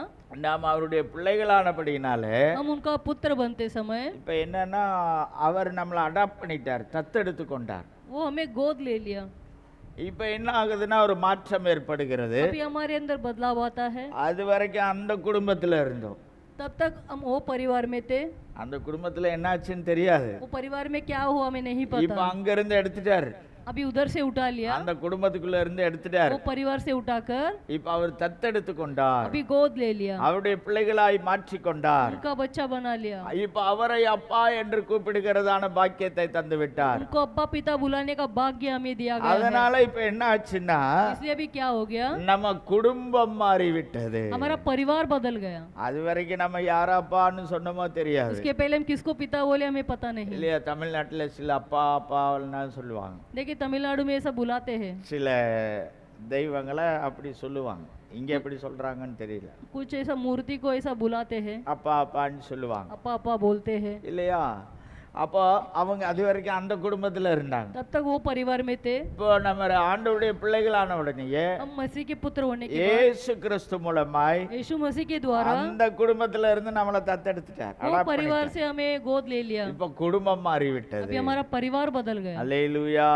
நாம் அவருடைய பிள்ளைகளானபடினாலே हम उनका पुत्र बनते समय இப்ப என்னன்னா, அவர் நம்மளை அடாப்ட் பண்ணிட்டார், தத்தெடுத்து கொண்டார். वो हमें गोद ले लिया। இப்ப என்ன ஆகுதுன்னா, ஒரு மாற்றம் ஏற்படுகிறது. अभी हमारे अंदर बदलाव आता है। அது வரைக்கும் அந்த குடும்பத்துல இருந்தோம், तब तक हम वो परिवार में थे, அந்த குடும்பத்துல என்னாச்சுன்னு தெரியாது. वो परिवार में क्या हुआ हमें नहीं இப்ப पता। அங்க இருந்து எடுத்துட்டாரு, अभी उधर से उठा लिया, அந்த குடும்பத்துக்குள்ள இருந்து எடுத்துட்டாரு. वो परिवार से उठाकर இப்ப அவர் தத்தெடுத்து கொண்டார், अभी गोद ले लिया, அவருடைய பிள்ளைகளாய் மாற்றி கொண்டார். उनका बच्चा बना लिया, இப்ப அவரை அப்பா என்று கூப்பிடுகிறதான பாக்கியத்தை தந்து விட்டார். उनको अब्बा पिता बुलाने का भाग्य हमें दिया गया है। அதனால இப்ப என்ன ஆச்சுன்னா इसलिए अभी क्या हो गया, நம்ம குடும்பம் மாறிவிட்டது. हमारा परिवार बदल गया। அது வரைக்கும் நம்ம யாராப்பான்னு சொன்னோமோ தெரியாது इसके पहले हम किसको पिता बोले हमें पता नहीं। இல்லையா? தமிழ்நாட்டுல சில அப்பா அப்பான்னு சொல்லுவாங்க, देखिए तमिलनाडु में ऐसा बुलाते हैं, சில தெய்வங்களை அப்படி சொல்லுவாங்க. இங்க எப்படி சொல்றாங்கன்னு தெரியல. कुछ ऐसा मूर्ति को ऐसा बुलाते हैं, அப்பா அப்பான்னு சொல்லுவாங்க अप्पा अप्पा बोलते हैं। இல்லையா? அப்போ அவங்க அது வரைக்கும் அந்த குடும்பத்துல இருந்தாங்க. तब तक वो परिवार में थे। இப்போ நம்ம ஆண்டவருடைய பிள்ளைகளான உடனேயே हम मसीह के पुत्र होने के बाद இயேசு கிறிஸ்து மூலமாய் यीशु मसीह के द्वारा அந்த குடும்பத்துல இருந்து நம்மளை தத்தெடுத்துட்டார். वो परिवार से हमें गोद ले लिया। இப்போ குடும்பம் மாறிவிட்டது. अभी हमारा परिवार बदल गया। அல்லேலூயா.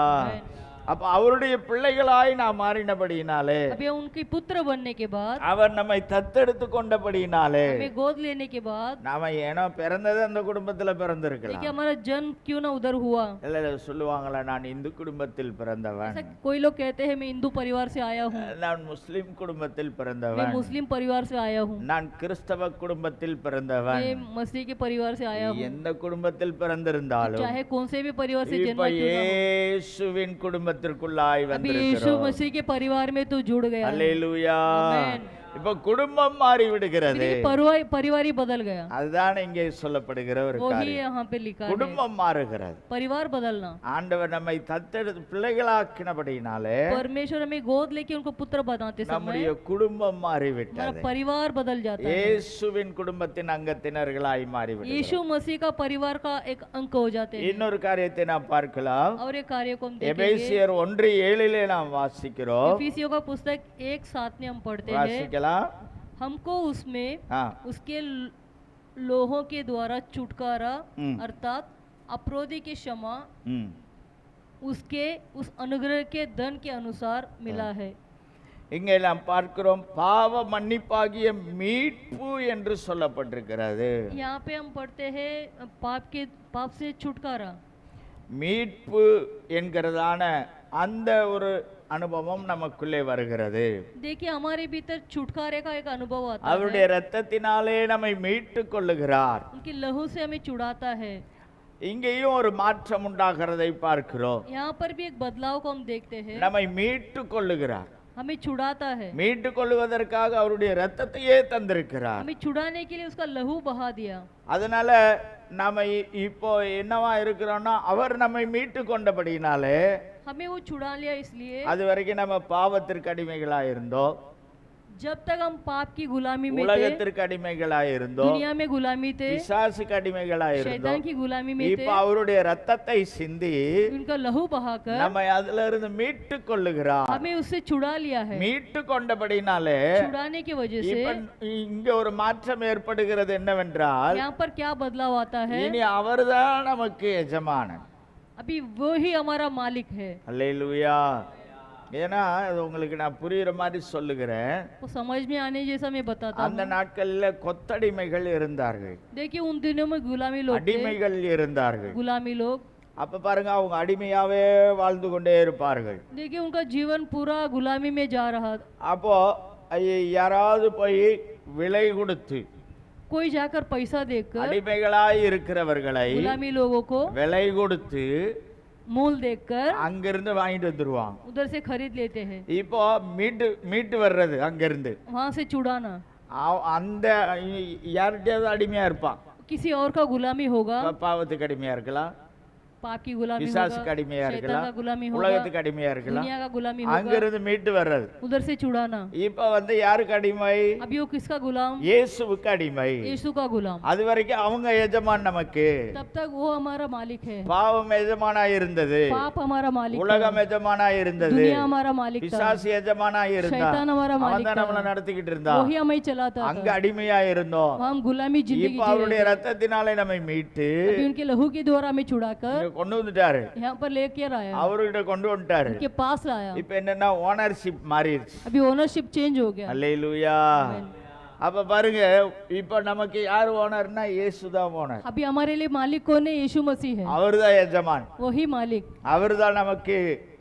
அப்ப அவருடைய பிள்ளைகளாய் நாம் மாறினபடியினாலே, अभी उनके पुत्र बनने के बाद, அவர் நம்மை தத்தெடுத்து கொண்டபடியினாலே, हमें गोद लेने के बाद, நாம ஏனோ பிறந்தது அந்த குடும்பத்துல பிறந்திருக்கலாம். देखिए हमारा जन्म क्यों ना उधर हुआ। இல்ல சொல்லுவாங்களா, நான் இந்து குடும்பத்தில் பிறந்தவன், ऐसा कोई लोग कहते हैं मैं हिंदू परिवार से आया हूँ, நான் முஸ்லிம் குடும்பத்தில் मैं பிறந்தவன், मुस्लिम परिवार से आया हूँ, நான் கிறிஸ்தவ குடும்பத்தில் பிறந்தவன். मैं मसीह के परिवार से आया हूँ। எந்த குடும்பத்தில் பிறந்திருந்தாலும் चाहे कौन से भी परिवार से இப்ப जन्म क्यों ना हो, இயேசுவின் குடும்பத்திற்குள்ளாய் अभी यीशु வந்திருக்கிறோம். मसीह के परिवार में तो जुड़ गया है। அல்லேலூயா. आमेन। இப்ப குடும்பம் மாறி விடுகிறது. देखिए परिवार ही बदल गया, அதுதான் இங்கே சொல்லப்படுகிற ஒரு वही காரியம். यहाँ पे लिखा है, குடும்பம் மாறுகிறது. परिवार बदलना। ஆண்டவர் நம்மை தத்தெடுத்து பிள்ளைகளாக்கினபடினாலே परमेश्वर हमें गोद लेके उनको पुत्र बनाते समय நம்முடைய குடும்பம் हमारा மாறிவிட்டது. परिवार बदल जाता है। இயேசுவின் குடும்பத்தின் அங்கத்தினர்களாய் மாறிவிட்டது. यीशु मसीह का परिवार का एक अंक हो जाते हैं। இன்னொரு காரியத்தை நாம் பார்க்கலாம். और एक कार्य को हम देखेंगे, எபேசியர் 1:7 நாம் வாசிக்கிறோம். एफिसियों का पुस्तक 1:7 में हम पढ़ते हैं, வாசிக்கலாம். हमको उसमें ஆ. उसके लोहों के द्वारा छुटकारा हम्म। अर्थात अपराधी की क्षमा ம். उसके उस अनुग्रह के धन के अनुसार मिला है। இங்கே நாம் பார்க்கிறோம், பாவ மன்னிப்பாகிய மீட்பு என்று சொல்லப்பட்டிருக்கிறது. यहाँ पे हम पढ़ते हैं पाप से छुटकारा। மீட்பு என்கிறதான அந்த ஒரு அனுபவம் நமக்குள்ளே வருகிறது. देखिए हमारे भीतर छुटकारे का एक अनुभव आता அவருடைய है, இரத்தத்தினாலே நம்மை மீட்டு கொள்ளுகிறார். उनकी लहू से हमें छुड़ाता है। இங்கேயும் ஒரு மாற்றம் உண்டாகிறதை பார்க்கிறோம். यहाँ पर भी एक बदलाव को हम देखते हैं, நம்மை மீட்டு கொள்ளுகிறார். हमें छुड़ाता है, மீட்டு கொள்ளுவதற்காக அவருடைய இரத்தத்தையே தந்திருக்கிறார். हमें छुड़ाने के लिए उसका लहू बहा दिया। அதனால நாம இப்போ என்னவா இருக்கிறோம்னா, அவர் நம்மை மீட்டு கொண்டபடினாலே, हमें वो छुड़ा लिया इसलिए, அது வரைக்கும் நம்ம பாவத்திற்கு அடிமைகளா இருந்தோம், जब तक हम पाप की गुलामी में थे, உலகத்திற்கு அடிமைகளா இருந்தோம், दुनिया में गुलामी थे, பிசாசுக்கு அடிமைகளா शैतान இருந்தோம். की गुलामी में थे, இப்ப அவருடைய ரத்தத்தை சிந்தி उनका लहू बहाकर நம்மை அதுல இருந்து மீட்டு கொள்ளுகிறார். हमें उससे छुड़ा लिया है। மீட்டு கொண்டபடினாலே छुड़ाने की वजह से இப்ப இங்க ஒரு மாற்றம் ஏற்படுகிறது. என்னவென்றால், यहाँ पर क्या बदलाव आता है, இனி அவர்தான் நமக்கு எஜமானன். अभी वो ही हमारा मालिक है। அல்லேலூயா. ஏன்னா அது உங்களுக்கு நான் புரியுற மாதிரி சொல்லுகிறேன். वो समझ में आने जैसा मैं बताता அந்த हूँ। நாட்கள்ல கொத்தடிமைகள் இருந்தார்கள், देखिए उन दिनों में गुलामी लोग थे, அடிமைகள் இருந்தார்கள். गुलामी लोग। அப்ப பாருங்க, அவங்க அடிமையாவே வாழ்ந்து கொண்டே இருப்பார்கள். देखिए उनका जीवन पूरा गुलामी में जा रहा। அப்போ யாராவது போய் விலை கொடுத்து कोई जाकर पैसा देकर அடிமைகளாய் இருக்கிறவர்களை गुलामी लोगों को விலை கொடுத்து मूल देकर அங்கிருந்து வாங்கிட்டு வந்துருவாங்க. उधर से खरीद लेते हैं। இப்போ மீட்டு வர்றது அங்கிருந்து वहां से छुड़ाना, அந்த யார்கிட்டயாவது அடிமையா இருப்பான். किसी और का गुलामी होगा, பாவத்துக்கு அடிமையா இருக்கலாம், पाप की गुलामी பிசாசுக்கு होगा, அடிமையா शैतान இருக்கலாம், का गुलामी होगा, உலகத்துக்கு அடிமையா இருக்கலாம். दुनिया का गुलामी होगा, அங்கிருந்து மீட்டு வர்றது. उधर से छुड़ाना। இப்ப யாருக்கு அடிமை? अभी वो किसका गुलाम? இயேசுவுக்கு அடிமை. यीशु का गुलाम। அது वரைக்கும் அவங்க எஜமான் நமக்கு. तब तक वो हमारा मालिक है। பாவம் எஜமானா இருந்தது, पाप हमारा मालिक था, உலகம் எஜமானா இருந்தது, दुनिया हमारा मालिक था, பிசாசு எஜமானா இருந்தான். शैतान हमारा அவன் मालिक தான் था, நம்மளை நடத்திக்கிட்டு இருந்தான். वही हमें चलाता அங்க था। அடிமையா இருந்தோம். वहाँ हम गुलामी जिंदगी இப்ப जी அவருடைய रहे थे। ரத்தத்தினாலே நம்மை மீட்டு अभी उनके लहू के द्वारा हमें छुड़ाकर இங்க கொண்டு வந்துட்டாரு. यहाँ पर लेकर आया, அவர்கிட்ட கொண்டு வந்துட்டாரு. उनके पास लाया। இப்ப என்னன்னா, ஓனர்ஷிப் மாறிடுச்சு. अभी ओनरशिप चेंज हो गया। அல்லேலூயா. அப்ப பாருங்க, இப்ப நமக்கு யார் ஓனர்னா இயேசுதான் ஓனர். अभी हमारे लिए मालिक कौन है? यीशु मसीह है, அவர்தான் எஜமான். वही मालिक. அவர்தான் நமக்கு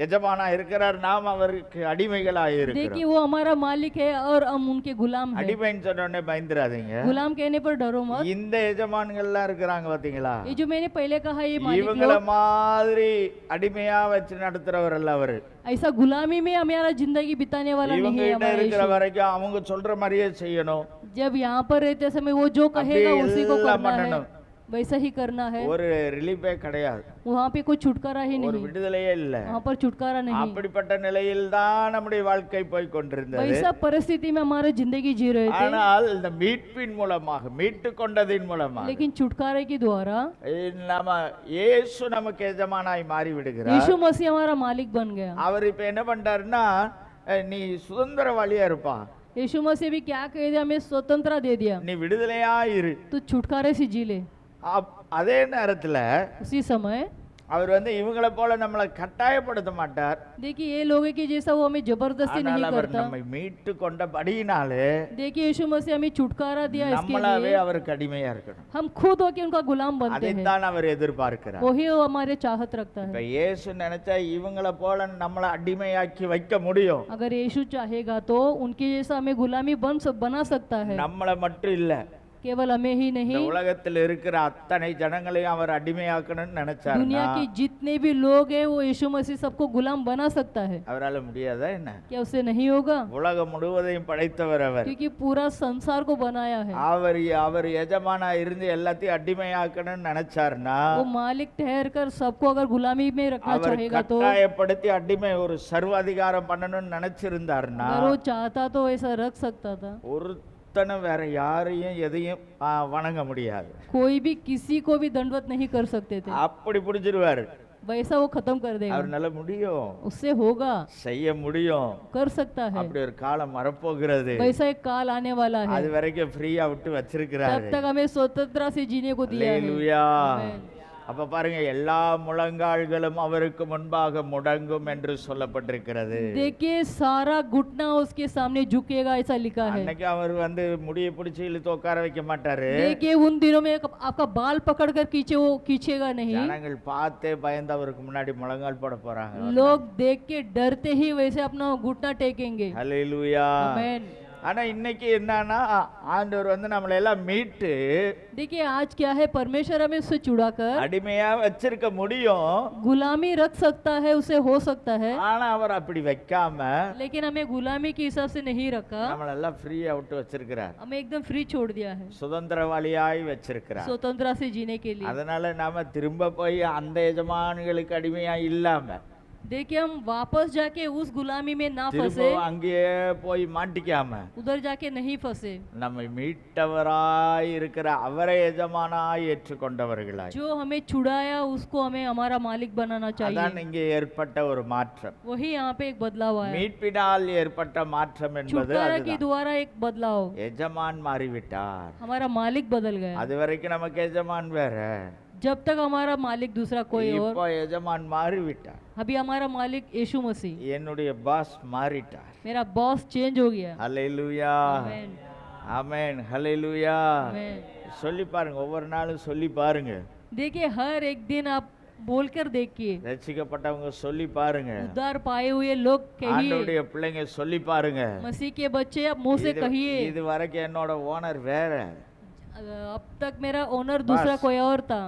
எஜமானா இருக்கிறார், நாம் அவருக்கு அடிமைகளாக இருக்கிறோம். देखिए वो हमारा मालिक है और हम उनके गुलाम हैं. அடிமைன்னு சொன்ன உடனே பயந்துராதீங்க. गुलाम कहने पर डरो मत. இந்த எஜமான்கள்லாம் இருக்கிறாங்க பாத்தீங்களா, ये जो मैंने पहले कहा ये मालिक இவங்கள लोग மாதிரி அடிமையா வச்சு நடத்துறவர் அல்ல அவரு. ऐसा गुलामी में हमारा जिंदगी बिताने वाला இவங்க नहीं है கிட்ட हमारा இருக்கிற यीशु. வரைக்கும் அவங்க சொல்ற மாதிரியே செய்யணும். जब यहाँ पर रहते समय वो जो कहेगा அப்படியே उसी को எல்லாம் करना है, பண்ணணும். वैसा ही करना है. ஒரு ரிலீஃபே கிடையாது, वहाँ पे कोई छुटकारा ही ஒரு नहीं, விடுதலையே இல்ல. वहाँ पर छुटकारा नहीं. அப்படிப்பட்ட நிலையில் தான் நம்முடைய வாழ்க்கை போய் கொண்டிருந்தது. वैसा परिस्थिति में हमारी जिंदगी जी रहे थे, ஆனால் இந்த மீட்பின் மூலமாக, மீட்டு கொண்டதின் மூலமாக, लेकिन छुटकारे के द्वारा நம்ம இயேசு நமக்கு எஜமானாய் மாறி விடுகிறார். यीशु मसीह हमारा मालिक बन गया. அவர் இப்ப என்ன பண்றாருன்னா, நீ சுதந்திரவாளியா இருப்பா, यीशु मसीह भी क्या कह दिया? हमें स्वतंत्रता दे दिया, நீ விடுதலையா இரு. तो छुटकारे से जी ले. அதே நேரத்துல उसी समय அவர் இவங்களை போல நம்மளை கட்டாயப்படுத்த மாட்டார். देखिए ये लोग हैं कि जैसा वो हमें जबरदस्ती नहीं ஆனால் அவர் करता. நம்மை மீட்டு கொண்டபடியினாலே देखिए यीशु मसीह हमें छुटकारा दिया, इसके நம்மளாவே लिए அவருக்கு அடிமையா இருக்கணும். हम खुद होके उनका गुलाम बनते हैं. அதைத்தான் அவர் எதிர்பார்க்கிறார். वही वो हमारे चाहत रखता இப்ப है. இயேசு நினைச்சா இவங்களை போல நம்மளை அடிமையாக்கி வைக்க முடியும். अगर यीशु चाहेगा तो उनके जैसा हमें गुलामी बना सकता है. நம்மளை மட்டும் இல்ல, केवल हमें ही இந்த नहीं, உலகத்தில் இருக்கிற அத்தனை ஜனங்களையும் அவர் அடிமையாக்கணும்னு दुनिया நினைச்சாருன்னா के जितने भी लोग हैं वो यीशु मसीह सबको गुलाम बना सकता है. அவரால முடியாதா என்ன? क्या उससे नहीं होगा? உலகம் முழுவதையும் படைத்தவர் அவர். क्योंकि पूरा संसार को बनाया है. அவர் எஜமானா இருந்து எல்லாத்தையும் அடிமையாக்கணும்னு நினைச்சாருன்னா वो मालिक ठहर कर सबको अगर गुलामी में रखना அவர் चाहेगा तो, கட்டாயப்படுத்தி அடிமை ஒரு சர்வாதிகாரம் பண்ணணும்னு நினைச்சிருந்தாருன்னா अगर वो चाहता तो ऐसा रख सकता था. ஒருத்தனை வேற யாரையும் எதையும் வணங்க முடியாது. कोई भी किसी को भी दंडवत नहीं कर सकते थे. அப்படி பிடிச்சிருவாரு. वैसा वो खत्म कर देगा. அவர்னால முடியும், उससे होगा, செய்ய முடியும். कर सकता है. அப்படி ஒரு காலம் வரப்போகிறது. वैसा एक काल आने वाला है. அது வரைக்கும் ஃப்ரீயா விட்டு வச்சிருக்கிறாரு. तब तक हमें स्वतंत्रता से जीने को दिया है. அல்லேலூயா. आमेन. அப்ப பாருங்க, எல்லா முழங்கால்களும் அவருக்கு முன்பாக முடங்கும் என்று சொல்லப்பட்டிருக்கிறது. देखिए सारा घुटना उसके सामने झुकेगा, ऐसा लिखा है. அன்னைக்கு அவர் முடியை பிடிச்சு இழுத்து உட்கார வைக்க மாட்டாரு. देखिए उन दिनों में आपका बाल पकड़ कर वो खींचेगा नहीं. ஜனங்கள் பார்த்தே பயந்து அவருக்கு முன்னாடி முழங்கால் போட போறாங்க. लोग देख के डरते ही वैसे अपना घुटना टेकेंगे. ஹல்லேலூயா. आमेन. ஆனா இன்னைக்கு என்னன்னா, ஆண்டவர் நம்மளை எல்லாம் மீட்டு देखिए आज क्या है, परमेश्वर हमें उससे छुड़ाकर அடிமையா வச்சிருக்க முடியும். गुलामी रख सकता है, उसे हो सकता है, ஆனா அவர் அப்படி வைக்காம लेकिन हमें गुलामी के हिसाब से नहीं रखा. நம்மளை எல்லாம் ஃப்ரீயா விட்டு வச்சிருக்கிறார். हमें एकदम फ्री छोड़ दिया है, சுதந்திரவாளியாய் வச்சிருக்கிறார். स्वतंत्रता से जीने के लिए. அதனால நாம திரும்ப போய் அந்த எஜமான்களுக்கு அடிமையா இல்லாம देखिए हम वापस जाके उस गुलामी में ना திரும்ப फंसे, அங்கேயே போய் மாட்டிக்காம उधर जाके नहीं फंसे. நம்மை மீட்டவராய் இருக்கிற அவரை எஜமானாய் ஏற்றுக்கொண்டவர்களாய், जो हमें छुड़ाया उसको हमें हमारा मालिक बनाना அதான் चाहिए. இங்கே ஏற்பட்ட ஒரு மாற்றம். वही यहाँ पे एक बदलाव आया. மீட்பினால் ஏற்பட்ட மாற்றம் என்பது छुटकारा के அதுதான். द्वारा एक बदलाव, எஜமான் மாறிவிட்டார். हमारा मालिक बदल गया. அது வரைக்கும் நமக்கு எஜமான் வேற, जब तक हमारा मालिक दूसरा कोई और, இப்போ எஜமான் மாறிவிட்டார். अभी हमारा मालिक यीशु मसीह, என்னுடைய பாஸ் மாறிட்டார். मेरा बॉस चेंज हो गया. ஹல்லேலூயா. आमेन. ஆமென். ஹல்லேலூயா. आमेन. சொல்லி பாருங்க, ஒவ்வொரு நாளும் சொல்லி பாருங்க. देखिए हर एक दिन आप बोलकर देखिए, ரட்சிக்கப்பட்டவங்க சொல்லி பாருங்க, उद्धार पाए हुए लोग कहिए, ஆண்டவருடைய பிள்ளைங்க சொல்லி பாருங்க. मसीह के बच्चे आप मुंह से कहिए, இது வரைக்கும் என்னோட ஓனர் வேற, अब तक मेरा ओनर दूसरा बस। कोई और था,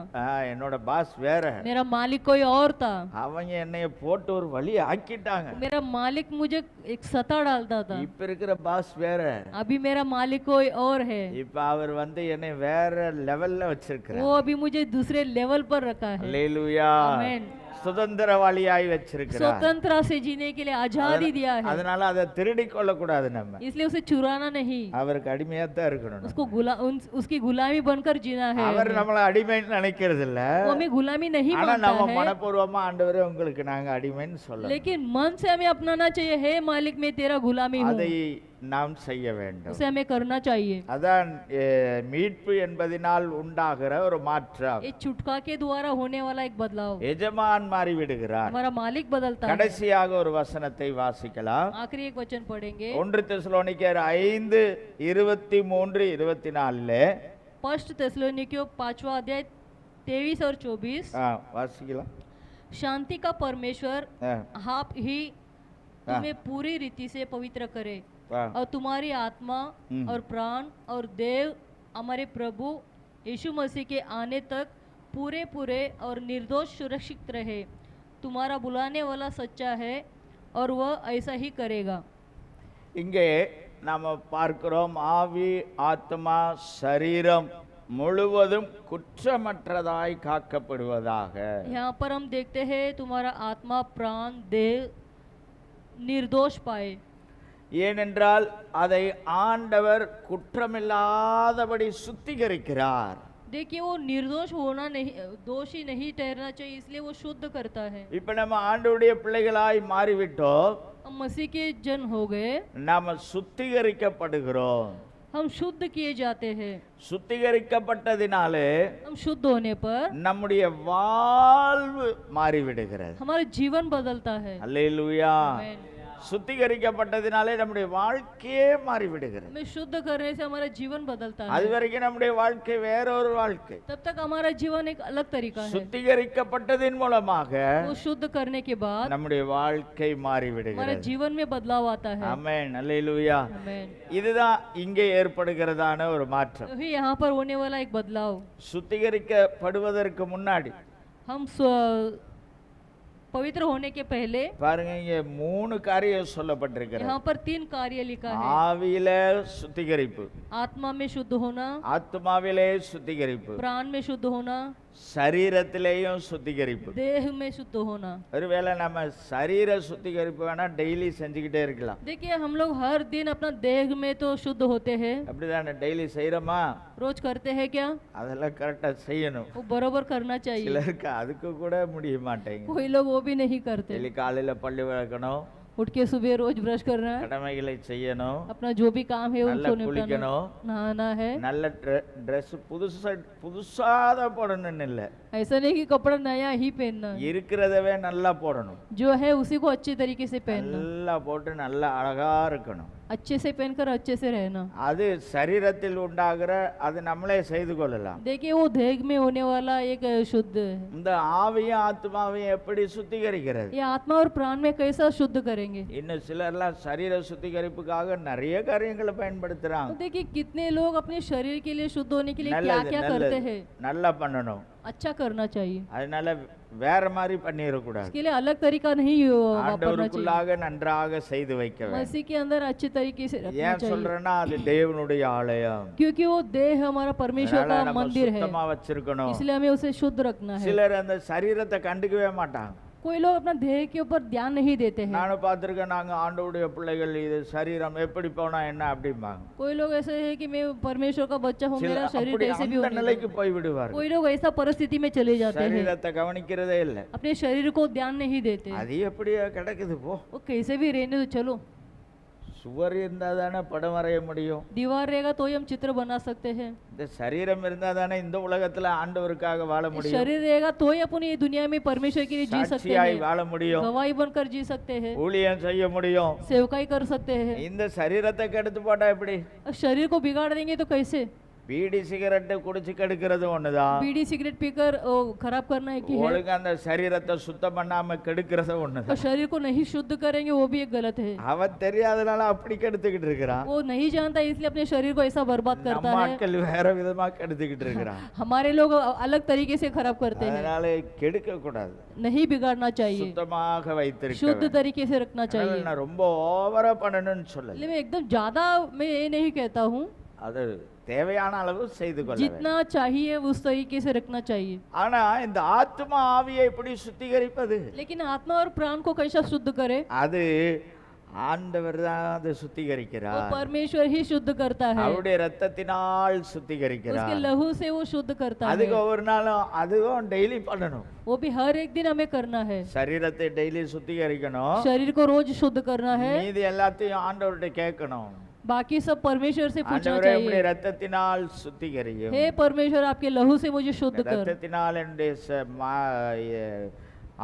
என்னோட பாஸ் வேற, मेरा मालिक कोई और था, அவங்க என்னைய போட்டு ஒரு வழி ஆக்கிட்டாங்க. मेरा मालिक मुझे एक सता डालता था. இப்ப இருக்கிற பாஸ் வேற, अभी मेरा मालिक कोई और है, இப்ப அவர் என்னை வேற லெவல்ல வச்சிருக்கிறார். वो अभी मुझे दूसरे लेवल पर रखा है. அல்லேலூயா. आमेन. சுதந்திரவாளியாய் வச்சிருக்கிறார். स्वतंत्रता से जीने के लिए आजादी दिया है, அதனால அதை திருடி கொள்ள கூடாது. நம்ம इसलिए उसे चुराना नहीं, அவருக்கு अடிமையா தான் இருக்கணும். उसको उसकी गुलामी बनकर जीना है. அவர் நம்மள அடிமைன்னு நினைக்கிறது இல்ல, वो हमें गुलामी नहीं ஆனா मानता நம்ம है, மனப்பூர்வமா ஆண்டவரே உங்களுக்கு நாங்க அடிமைன்னு சொல்லலாம். लेकिन मन से हमें अपनाना चाहिए, हे मालिक मैं तेरा गुलामी हूँ. அதை நாம் செய்ய வேண்டும். उसे हमें करना चाहिए. அதான் மீட்பு என்பதினால் உண்டாகிற ஒரு மாற்றம். ये छुटका के द्वारा होने वाला एक बदलाव. எஜமான் மாறி விடுகிறார். हमारा मालिक बदलता है. கடைசியாக ஒரு வசனத்தை வாசிக்கலாம். आखिरी एक वचन पढ़ेंगे. 1 தெசலோனிக்கேயர் 5:23-24 फर्स्ट तेसलोनिकियों 5वां अध्याय 23 और 24. வாசிக்கலாம். शांति का परमेश्वर आप ही तुम्हें पूरी रीति से पवित्र करे और तुम्हारी आत्मा और प्राण और देव हमारे प्रभु यीशु मसीह के आने तक पूरे पूरे और निर्दोष सुरक्षित रहे. तुम्हारा बुलाने वाला सच्चा है और वह ऐसा ही करेगा. இங்கே நாம் பார்க்கிறோம், ஆவி ஆத்மா சரீரம் முழுவதும் குற்றமற்றதாய் காக்கப்படுவதாக. यहाँ पर हम देखते हैं तुम्हारा आत्मा प्राण देह निर्दोष पाए. ஏனென்றால் அதை ஆண்டவர் குற்றமில்லாதபடி சுத்திகரிக்கிறார். देखिए वो निर्दोष होना नहीं, दोषी नहीं ठहरना चाहिए, इसलिए वो शुद्ध करता है. இப்ப நம்ம ஆண்டவருடைய பிள்ளைகளாய் மாறிவிட்டோம். हम मसीह के जन हो गए. நாம சுத்திகரிக்கப்படுகிறோம். हम शुद्ध किए जाते हैं. சுத்திகரிக்கப்பட்டதினாலே हम शुद्ध होने पर நம்முடைய வாழ்வு மாறிவிடுகிறது. हमारा जीवन बदलता है. அல்லேலூயா. आमेन. சுத்திகரிக்கப்பட்டதினாலே நம்முடைய வாழ்க்கையே மாறிவிடுகிறது. हमें शुद्ध करने से हमारा जीवन बदलता है. அது வரைக்கும் நம்முடைய வாழ்க்கை வேற ஒரு வாழ்க்கை. तब तक हमारा जीवन एक अलग तरीका है. சுத்திகரிக்கப்பட்டதின் மூலமாக वो शुद्ध करने के बाद நம்முடைய வாழ்க்கை हमारे மாறிவிடுகிறது. जीवन में बदलाव आता है. ஆமென். அல்லேலூயா. आमेन. இதுதான் இங்கே ஏற்படுகிறதான ஒரு மாற்றம். वही यहाँ पर होने वाला एक बदलाव. சுத்திகரிக்கப்படுவதற்கு முன்னாடி हम पवित्र होने के पहले பாருங்க, இங்க 3 காரியம் சொல்லப்பட்டிருக்கிறது. यहाँ पर 3 कार्य लिखा है. ஆவியில சுத்திகரிப்பு, आत्मा में शुद्ध होना, ஆத்மாவிலே சுத்திகரிப்பு, प्राण में शुद्ध होना, சரீரத்திலேயும் சுத்திகரிப்பு. देह में शुद्ध होना. ஒருவேளை நம்ம சரீர சுத்திகரிப்பு வேணா டெய்லி செஞ்சுக்கிட்டே இருக்கலாம். देखिए हम लोग हर दिन अपना देह में तो शुद्ध होते हैं. அப்படிதானே? டெய்லி செய்யறோமா? रोज करते हैं क्या? அதெல்லாம் கரெக்டா செய்யணும். वो बराबर करना चाहिए. சிலருக்கு அதுக்கு கூட முடிய மாட்டேங்க. कोई लोग वो भी नहीं करते. டெய்லி காலையில பல்லு விளக்கணும், उठ के सुबह रोज ब्रश करना है, கடமைகளை செய்யணும், अपना जो भी काम है நல்லா उसको निपटाना, குளிக்கணும், नहाना है. நல்ல ட்ரெஸ் புதுசாதான் போடணும்னு இல்லை, ऐसा नहीं कि कपड़ा नया ही पहनना है. இருக்கிறதவே நல்லா போடணும். जो है उसी को अच्छे तरीके से पहनना, நல்லா போட்டு நல்லா அழகா இருக்கணும். अच्छे से पहनकर अच्छे से रहना. அது சரீரத்தில் உண்டாகிற அது நம்மளே செய்து கொள்ளலாம். देखिए वो देह में होने वाला एक शुद्ध है. இந்த ஆவியும் ஆத்மாவையும் எப்படி சுத்திகரிக்கிறது? ये आत्मा और प्राण में कैसा शुद्ध करेंगे? இன்னும் சிலர்லாம் சரீர சுத்திகரிப்புக்காக நிறைய காரியங்களை பயன்படுத்துறாங்க. तो देखिए कितने लोग अपने शरीर के लिए शुद्ध होने के लिए क्या நல்லது क्या करते हैं. நல்லா பண்ணணும். अच्छा करना चाहिए. அதனால வேற மாதிரி பண்ணிடக்கூடாது. इसके लिए अलग तरीका नहीं वापरना चाहिए. ஆண்டவருக்குள்ளாக நன்றாக செய்து வைக்க வேண்டும். मसीह के अंदर अच्छे तरीके से रखना ஏன் चाहिए. சொல்றேன்னா அது தேவனுடைய ஆலயம். क्योंकि वो देह हमारा परमेश्वर அதனால का நம்ம मंदिर है, சுத்தமா வச்சிருக்கணும். इसलिए हमें उसे शुद्ध रखना है. சிலர் அந்த சரீரத்தை கண்டுக்கவே மாட்டாங்க. कोई लोग अपना देह के ऊपर ध्यान नहीं देते हैं. நானும் பார்த்திருக்கேன், நாங்க ஆண்டவருடைய பிள்ளைகள், இது சரீரம் எப்படி போனா என்ன அப்படிம்பாங்க. कोई लोग ऐसे है कि मैं परमेश्वर का बच्चा हूँ, मेरा शरीर அப்படி कैसे भी அந்த होने நிலைக்கு दो. போய் விடுவார். कोई लोग ऐसा परिस्थिति में चले जाते हैं, சரீரத்தை கவனிக்கிறதே இல்லை. अपने शरीर को ध्यान नहीं देते. அது எப்படி கிடக்குது போ. वो कैसे भी रहने दो, चलो. சுவர் இருந்தா தானே படம் வரைய முடியும். दीवार रहेगा तो ही हम चित्र बना सकते हैं. இந்த சரீரம் இருந்தா தானே இந்த உலகத்துல ஆண்டவருக்காக வாழ முடியும். शरीर रहेगा तो ही अपन ये दुनिया में परमेश्वर के लिए जी सकते சாட்சியாய் हैं, வாழ முடியும், गवाही बनकर जी सकते हैं, ஊழியம் செய்ய முடியும். सेवकाई कर सकते हैं. இந்த சரீரத்தை கெடுத்து போட்டா எப்படி? शरीर को बिगाड़ देंगे तो कैसे? பீடி சிகரெட்டு குடிச்சு கெடுக்கிறது ஒண்ணுதான், बीड़ी सिगरेट पीकर खराब करना एक ही है. ஒழுங்கா அந்த சரீரத்தை சுத்தம் பண்ணாம கெடுக்கிறது और ஒண்ணுதான். शरीर को नहीं शुद्ध करेंगे वो भी एक गलत है. அவன் தெரியாதனால அப்படி கெடுத்துக்கிட்டு இருக்கிறான். वो नहीं जानता इसलिए अपने शरीर को ऐसा बर्बाद करता நம்ம है. ஆட்கள் வேற விதமா கெடுத்துக்கிட்டு இருக்கிறான். हमारे लोग अलग तरीके से खराब करते हैं. அதனால கெடுக்க கூடாது, नहीं बिगाड़ना चाहिए, சுத்தமாக வைத்திருக்க शुद्ध வேண்டும். तरीके से रखना அதனால चाहिए. நான் ரொம்ப ஓவரா பண்ணணும்னு சொல்லல, इसलिए मैं एकदम ज्यादा मैं ये नहीं कहता हूँ, அது தேவையான அளவு செய்து கொள்ள வேண்டும். जितना चाहिए उस तरीके से रखना चाहिए. ஆனா இந்த ஆத்மா ஆவியை எப்படி சுத்திகரிப்பது? लेकिन आत्मा और प्राण को कैसा शुद्ध करे? அது ஆண்டவர் தான் அதை वो சுத்திகரிக்கிறார். परमेश्वर ही शुद्ध करता है, அவருடைய ரத்தத்தினால் उसके சுத்திகரிக்கிறார். लहू से वो शुद्ध करता அதுக்கு है. ஒவ்வொரு நாளும் அதுவும் டெய்லி பண்ணணும். वो भी हर एक दिन हमें करना है. சரீரத்தை டெய்லி சுத்திகரிக்கணும், शरीर को रोज शुद्ध करना है, மீதி எல்லாத்தையும் ஆண்டவர்கிட்ட கேட்கணும். बाकी सब परमेश्वर से पूछना ஆண்டவரே உம்முடைய चाहिए। ரத்தத்தினால் சுத்திகரியும், हे परमेश्वर, आपके लहू से मुझे शुद्ध कर, ரத்தத்தினால் என்னுடைய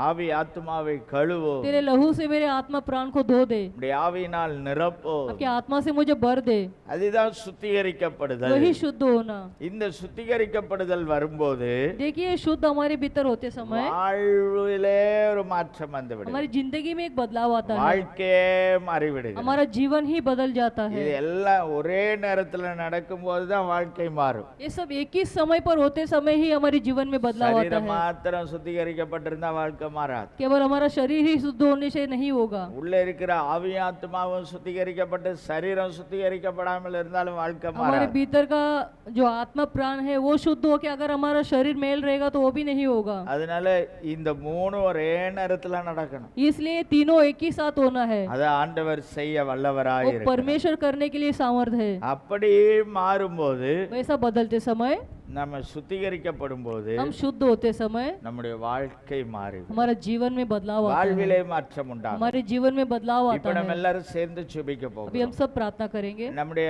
ஆவி ஆத்மாவை கழுவோ, तेरे लहू से मेरे आत्मा प्राण को धो दे, உம்முடைய ஆவியினால் நிரப்போ. आपके आत्मा से मुझे भर दे, அதுதான் சுத்திகரிக்கப்படுதல். वही शुद्ध होना। இந்த சுத்திகரிக்கப்படுதல் வரும்போது देखिए, शुद्ध हमारे भीतर होते समय வாழ்விலே ஒரு மாற்றம் வந்துவிடும், हमारी जिंदगी में एक बदलाव आता है, வாழ்க்கையே மாறிவிடுகிறது. हमारा जीवन ही बदल जाता है। இது எல்லாம் ஒரே நேரத்துல நடக்கும்போது தான் வாழ்க்கை மாறும். ये सब एक ही समय पर होते समय ही हमारे जीवन में बदलाव आता சரீரம் है। மாத்திரம் சுத்திகரிக்கப்பட்டிருந்தா வாழ்க்கை மாறாது. केवल हमारा शरीर ही शुद्ध होने से नहीं होगा, உள்ளே இருக்கிற ஆவி ஆத்மாவும் சுத்திகரிக்கப்பட்டு சரீரம் சுத்திகரிக்கப்படாமல் இருந்தாலும் வாழ்க்கை हमारे மாறாது. भीतर का जो आत्मा प्राण है वो शुद्ध हो के अगर हमारा शरीर मेल रहेगा तो वो भी नहीं होगा। அதனால இந்த மூணு ஒரே நேரத்துல நடக்கணும். इसलिए तीनों एक ही साथ होना है, அத ஆண்டவர் செய்ய வல்லவராய் वो இருக்கிறார். परमेश्वर करने के लिए सामर्थ है। அப்படி மாறும்போது, वैसा बदलते समय, நம்ம சுத்திகரிக்கப்படும் போது हम शुद्ध होते समय நம்முடைய வாழ்க்கை மாறிடும், हमारा जीवन में बदलाव आता है, வாழ்விலே மாற்றம் உண்டாகும். हमारे जीवन में बदलाव இப்ப आता நம்ம है। எல்லாரும் சேர்ந்து ஜெபிக்க अभी हम போகிறோம். सब प्रार्थना करेंगे। நம்முடைய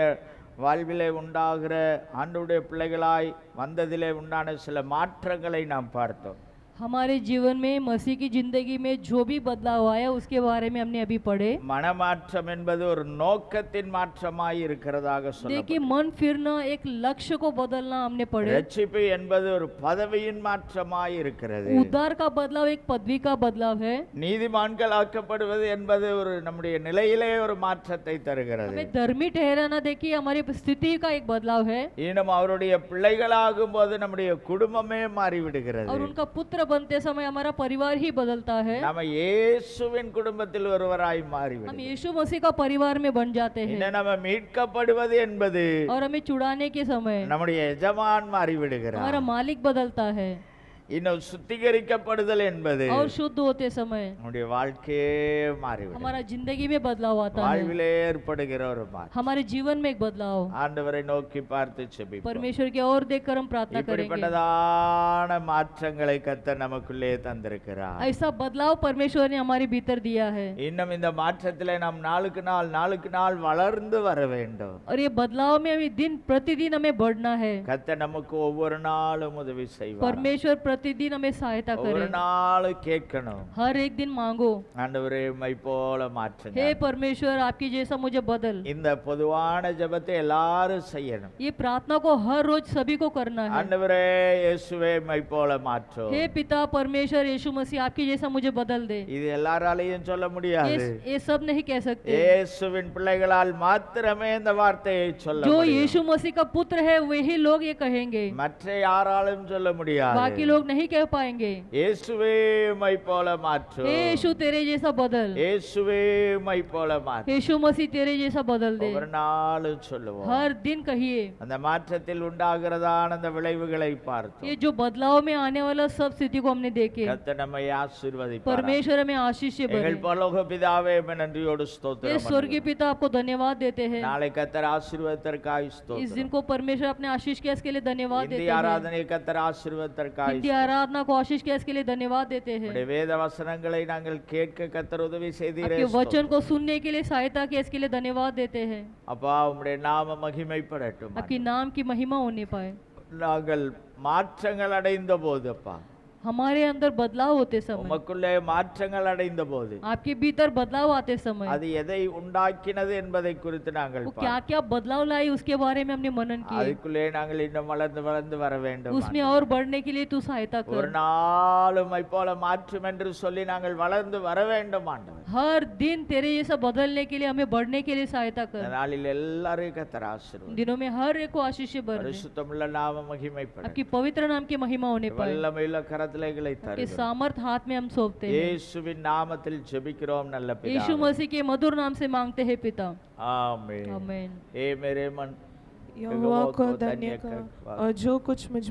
வாழ்விலே உண்டாகிற ஆண்டவருடைய பிள்ளைகளாய் வந்ததிலே உண்டான சில மாற்றங்களை நாம் பார்த்தோம். हमारे जीवन में मसीह की जिंदगी में जो भी बदलाव आया उसके बारे में हमने अभी पढ़े। மனமாற்றம் என்பது ஒரு நோக்கத்தின் மாற்றமாய் இருக்கிறதாக देखिए, சொல்லப்படுகிறது. मन फिरना एक लक्ष्य को बदलना हमने पढ़े। ரட்சிப்பு என்பது ஒரு பதவியின் மாற்றமாய் இருக்கிறது. उद्धार का बदलाव एक पदवी का बदलाव है। நீதிமான்கள் ஆக்கப்படுவது என்பது ஒரு நம்முடைய நிலையிலே ஒரு மாற்றத்தை தருகிறது. हमें धर्मी ठहराना, देखिए, हमारी स्थिति का एक बदलाव है। இன்னும் அவருடைய பிள்ளைகளாகும் போது நம்முடைய குடும்பமே மாறிவிடுகிறது. और उनका पुत्र बनते समय हमारा परिवार ही बदलता है। நம்ம இயேசுவின் குடும்பத்தில் ஒருவராய் हम மாறிவிடுகிறோம். यीशु मसीह का परिवार में बन जाते हैं। இன்னும் நம்ம மீட்கப்படுவது என்பது और हमें छुड़ाने के समय நம்முடைய எஜமான் மாறிவிடுகிறார். हमारा मालिक बदलता है। இன்னும் சுத்திகரிக்கப்படுதல் என்பது और शुद्ध होते समय நம்முடைய வாழ்க்கையே மாறிவிடும். हमारा जिंदगी में बदलाव आता है, வாழ்விலே ஏற்படுகிற ஒரு மாற்றம். हमारे जीवन में एक बदलाव। ஆண்டவரை நோக்கி பார்த்து ஜெபிப்போம். परमेश्वर की ओर देखकर हम प्रार्थना करेंगे। இப்படிப்பட்டதான மாற்றங்களை கர்த்தர் நமக்குள்ளே தந்திருக்கிறார். ऐसा बदलाव परमेश्वर ने हमारे भीतर दिया है। இன்னும் இந்த மாற்றத்திலே நாம் நாளுக்கு நாள் வளர்ந்து வர வேண்டும். और ये बदलाव में हमें दिन प्रतिदिन हमें बढ़ना है। கர்த்தர் நமக்கு ஒவ்வொரு நாளும் உதவி செய்வார். परमेश्वर प्रतिदिन हमें सहायता ஒவ்வொரு करे। நாளும் கேட்கணும், हर एक दिन मांगो, ஆண்டவரே உம்மை போல மாற்றுங்க. हे परमेश्वर, आपकी जैसा मुझे बदल। இந்த பொதுவான ஜெபத்தை எல்லாரும் செய்யணும். ये प्रार्थना को हर रोज सभी को करना है। ஆண்டவரே இயேசுவே உம்மை போல மாற்றும். हे पिता परमेश्वर यीशु मसीह, आपकी जैसा मुझे बदल दे। இது எல்லாராலையும் சொல்ல முடியாது. ये सब नहीं कह सकते। இயேசுவின் பிள்ளைகளால் மாத்திரமே இந்த வார்த்தையை சொல்ல जो முடியும். यीशु मसीह का पुत्र है वही लोग ये कहेंगे, மற்ற யாராலும் சொல்ல முடியாது. बाकी लोग नहीं कह पाएंगे। இயேசுவே உம்மை போல மாற்றும். हे यीशु, तेरे जैसा बदल। இயேசுவே உம்மை போல மாற்றும். यीशु मसीह, तेरे जैसा बदल दे। ஒவ்வொரு நாளும் சொல்லுவோம். हर दिन कहिए। அந்த மாற்றத்தில் உண்டாகிறதான அந்த விளைவுகளை பார்த்தோம். ये जो बदलाव में आने वाला सब स्थिति को हमने देखे। கர்த்தர் நம்மை ஆசீர்வதிப்பார். परमेश्वर हमें आशीष से भरे। எங்கள் பரலோக பிதாவே உம்மை நன்றியோடு ये ஸ்தோத்திரம் स्वर्गीय पिता, आपको धन्यवाद देते हैं। நாளை கர்த்தர் ஆசீர்வதித்தற்காய் इस ஸ்தோத்திரம். दिन को परमेश्वर अपने आशीष के के लिए धन्यवाद देते இந்திய हैं। ஆராதனை கர்த்தர் ஆசீர்வதித்தற்காய் हिंदी आराधना को आशीष के लिए धन्यवाद देते हैं। உம்முடைய வேத வசனங்களை நாங்கள் கேட்க கர்த்தர் உதவி செய்தீரே. आपके वचन को सुनने के लिए सहायता के इसके लिए धन्यवाद देते हैं। அப்பா உம்முடைய நாம மகிமைப்படட்டும். आपकी नाम की महिमा होने पाए। நாங்கள் மாற்றங்கள் அடைந்த போது அப்பா, हमारे अंदर बदलाव होते समय, உமக்குள்ளே மாற்றங்கள் அடைந்த போது आपके भीतर बदलाव आते समय, அது எதை உண்டாக்கினது என்பதை குறித்து நாங்கள் वो क्या क्या बदलाव लाई उसके बारे में हमने मनन किए। அதுக்குள்ளே நாங்கள் இன்னும் வளர்ந்து வளர்ந்து வர வேண்டும். उसमें और बढ़ने के लिए तू सहायता ஒரு कर। நாள் உம்மை போல மாற்றும் என்று சொல்லி நாங்கள் வளர்ந்து வர வேண்டும் ஆண்டவர். हर दिन तेरे जैसा बदलने के लिए हमें बढ़ने के लिए सहायता இந்த कर। நாளில் எல்லாரையும் கர்த்தர் ஆசீர்வதிப்பார். इन दिनों में हर एक को आशीष से भर दे। பரிசுத்தமுள்ள நாம மகிமைப்படட்டும். आपकी पवित्र नाम की महिमा होने पाए। வல்லமையுள்ள கரத்திலைகளை आपके தருகிறோம். सामर्थ हाथ में हम सौंपते हैं। இயேசுவின் நாமத்தில் ஜெபிக்கிறோம் நல்ல यीशु பிதாவே. मसीह के मधुर नाम से मांगते हैं पिता। आमीन. आमीन। ए मेरे मन यहोवा को धन्य कर और जो कुछ मुझ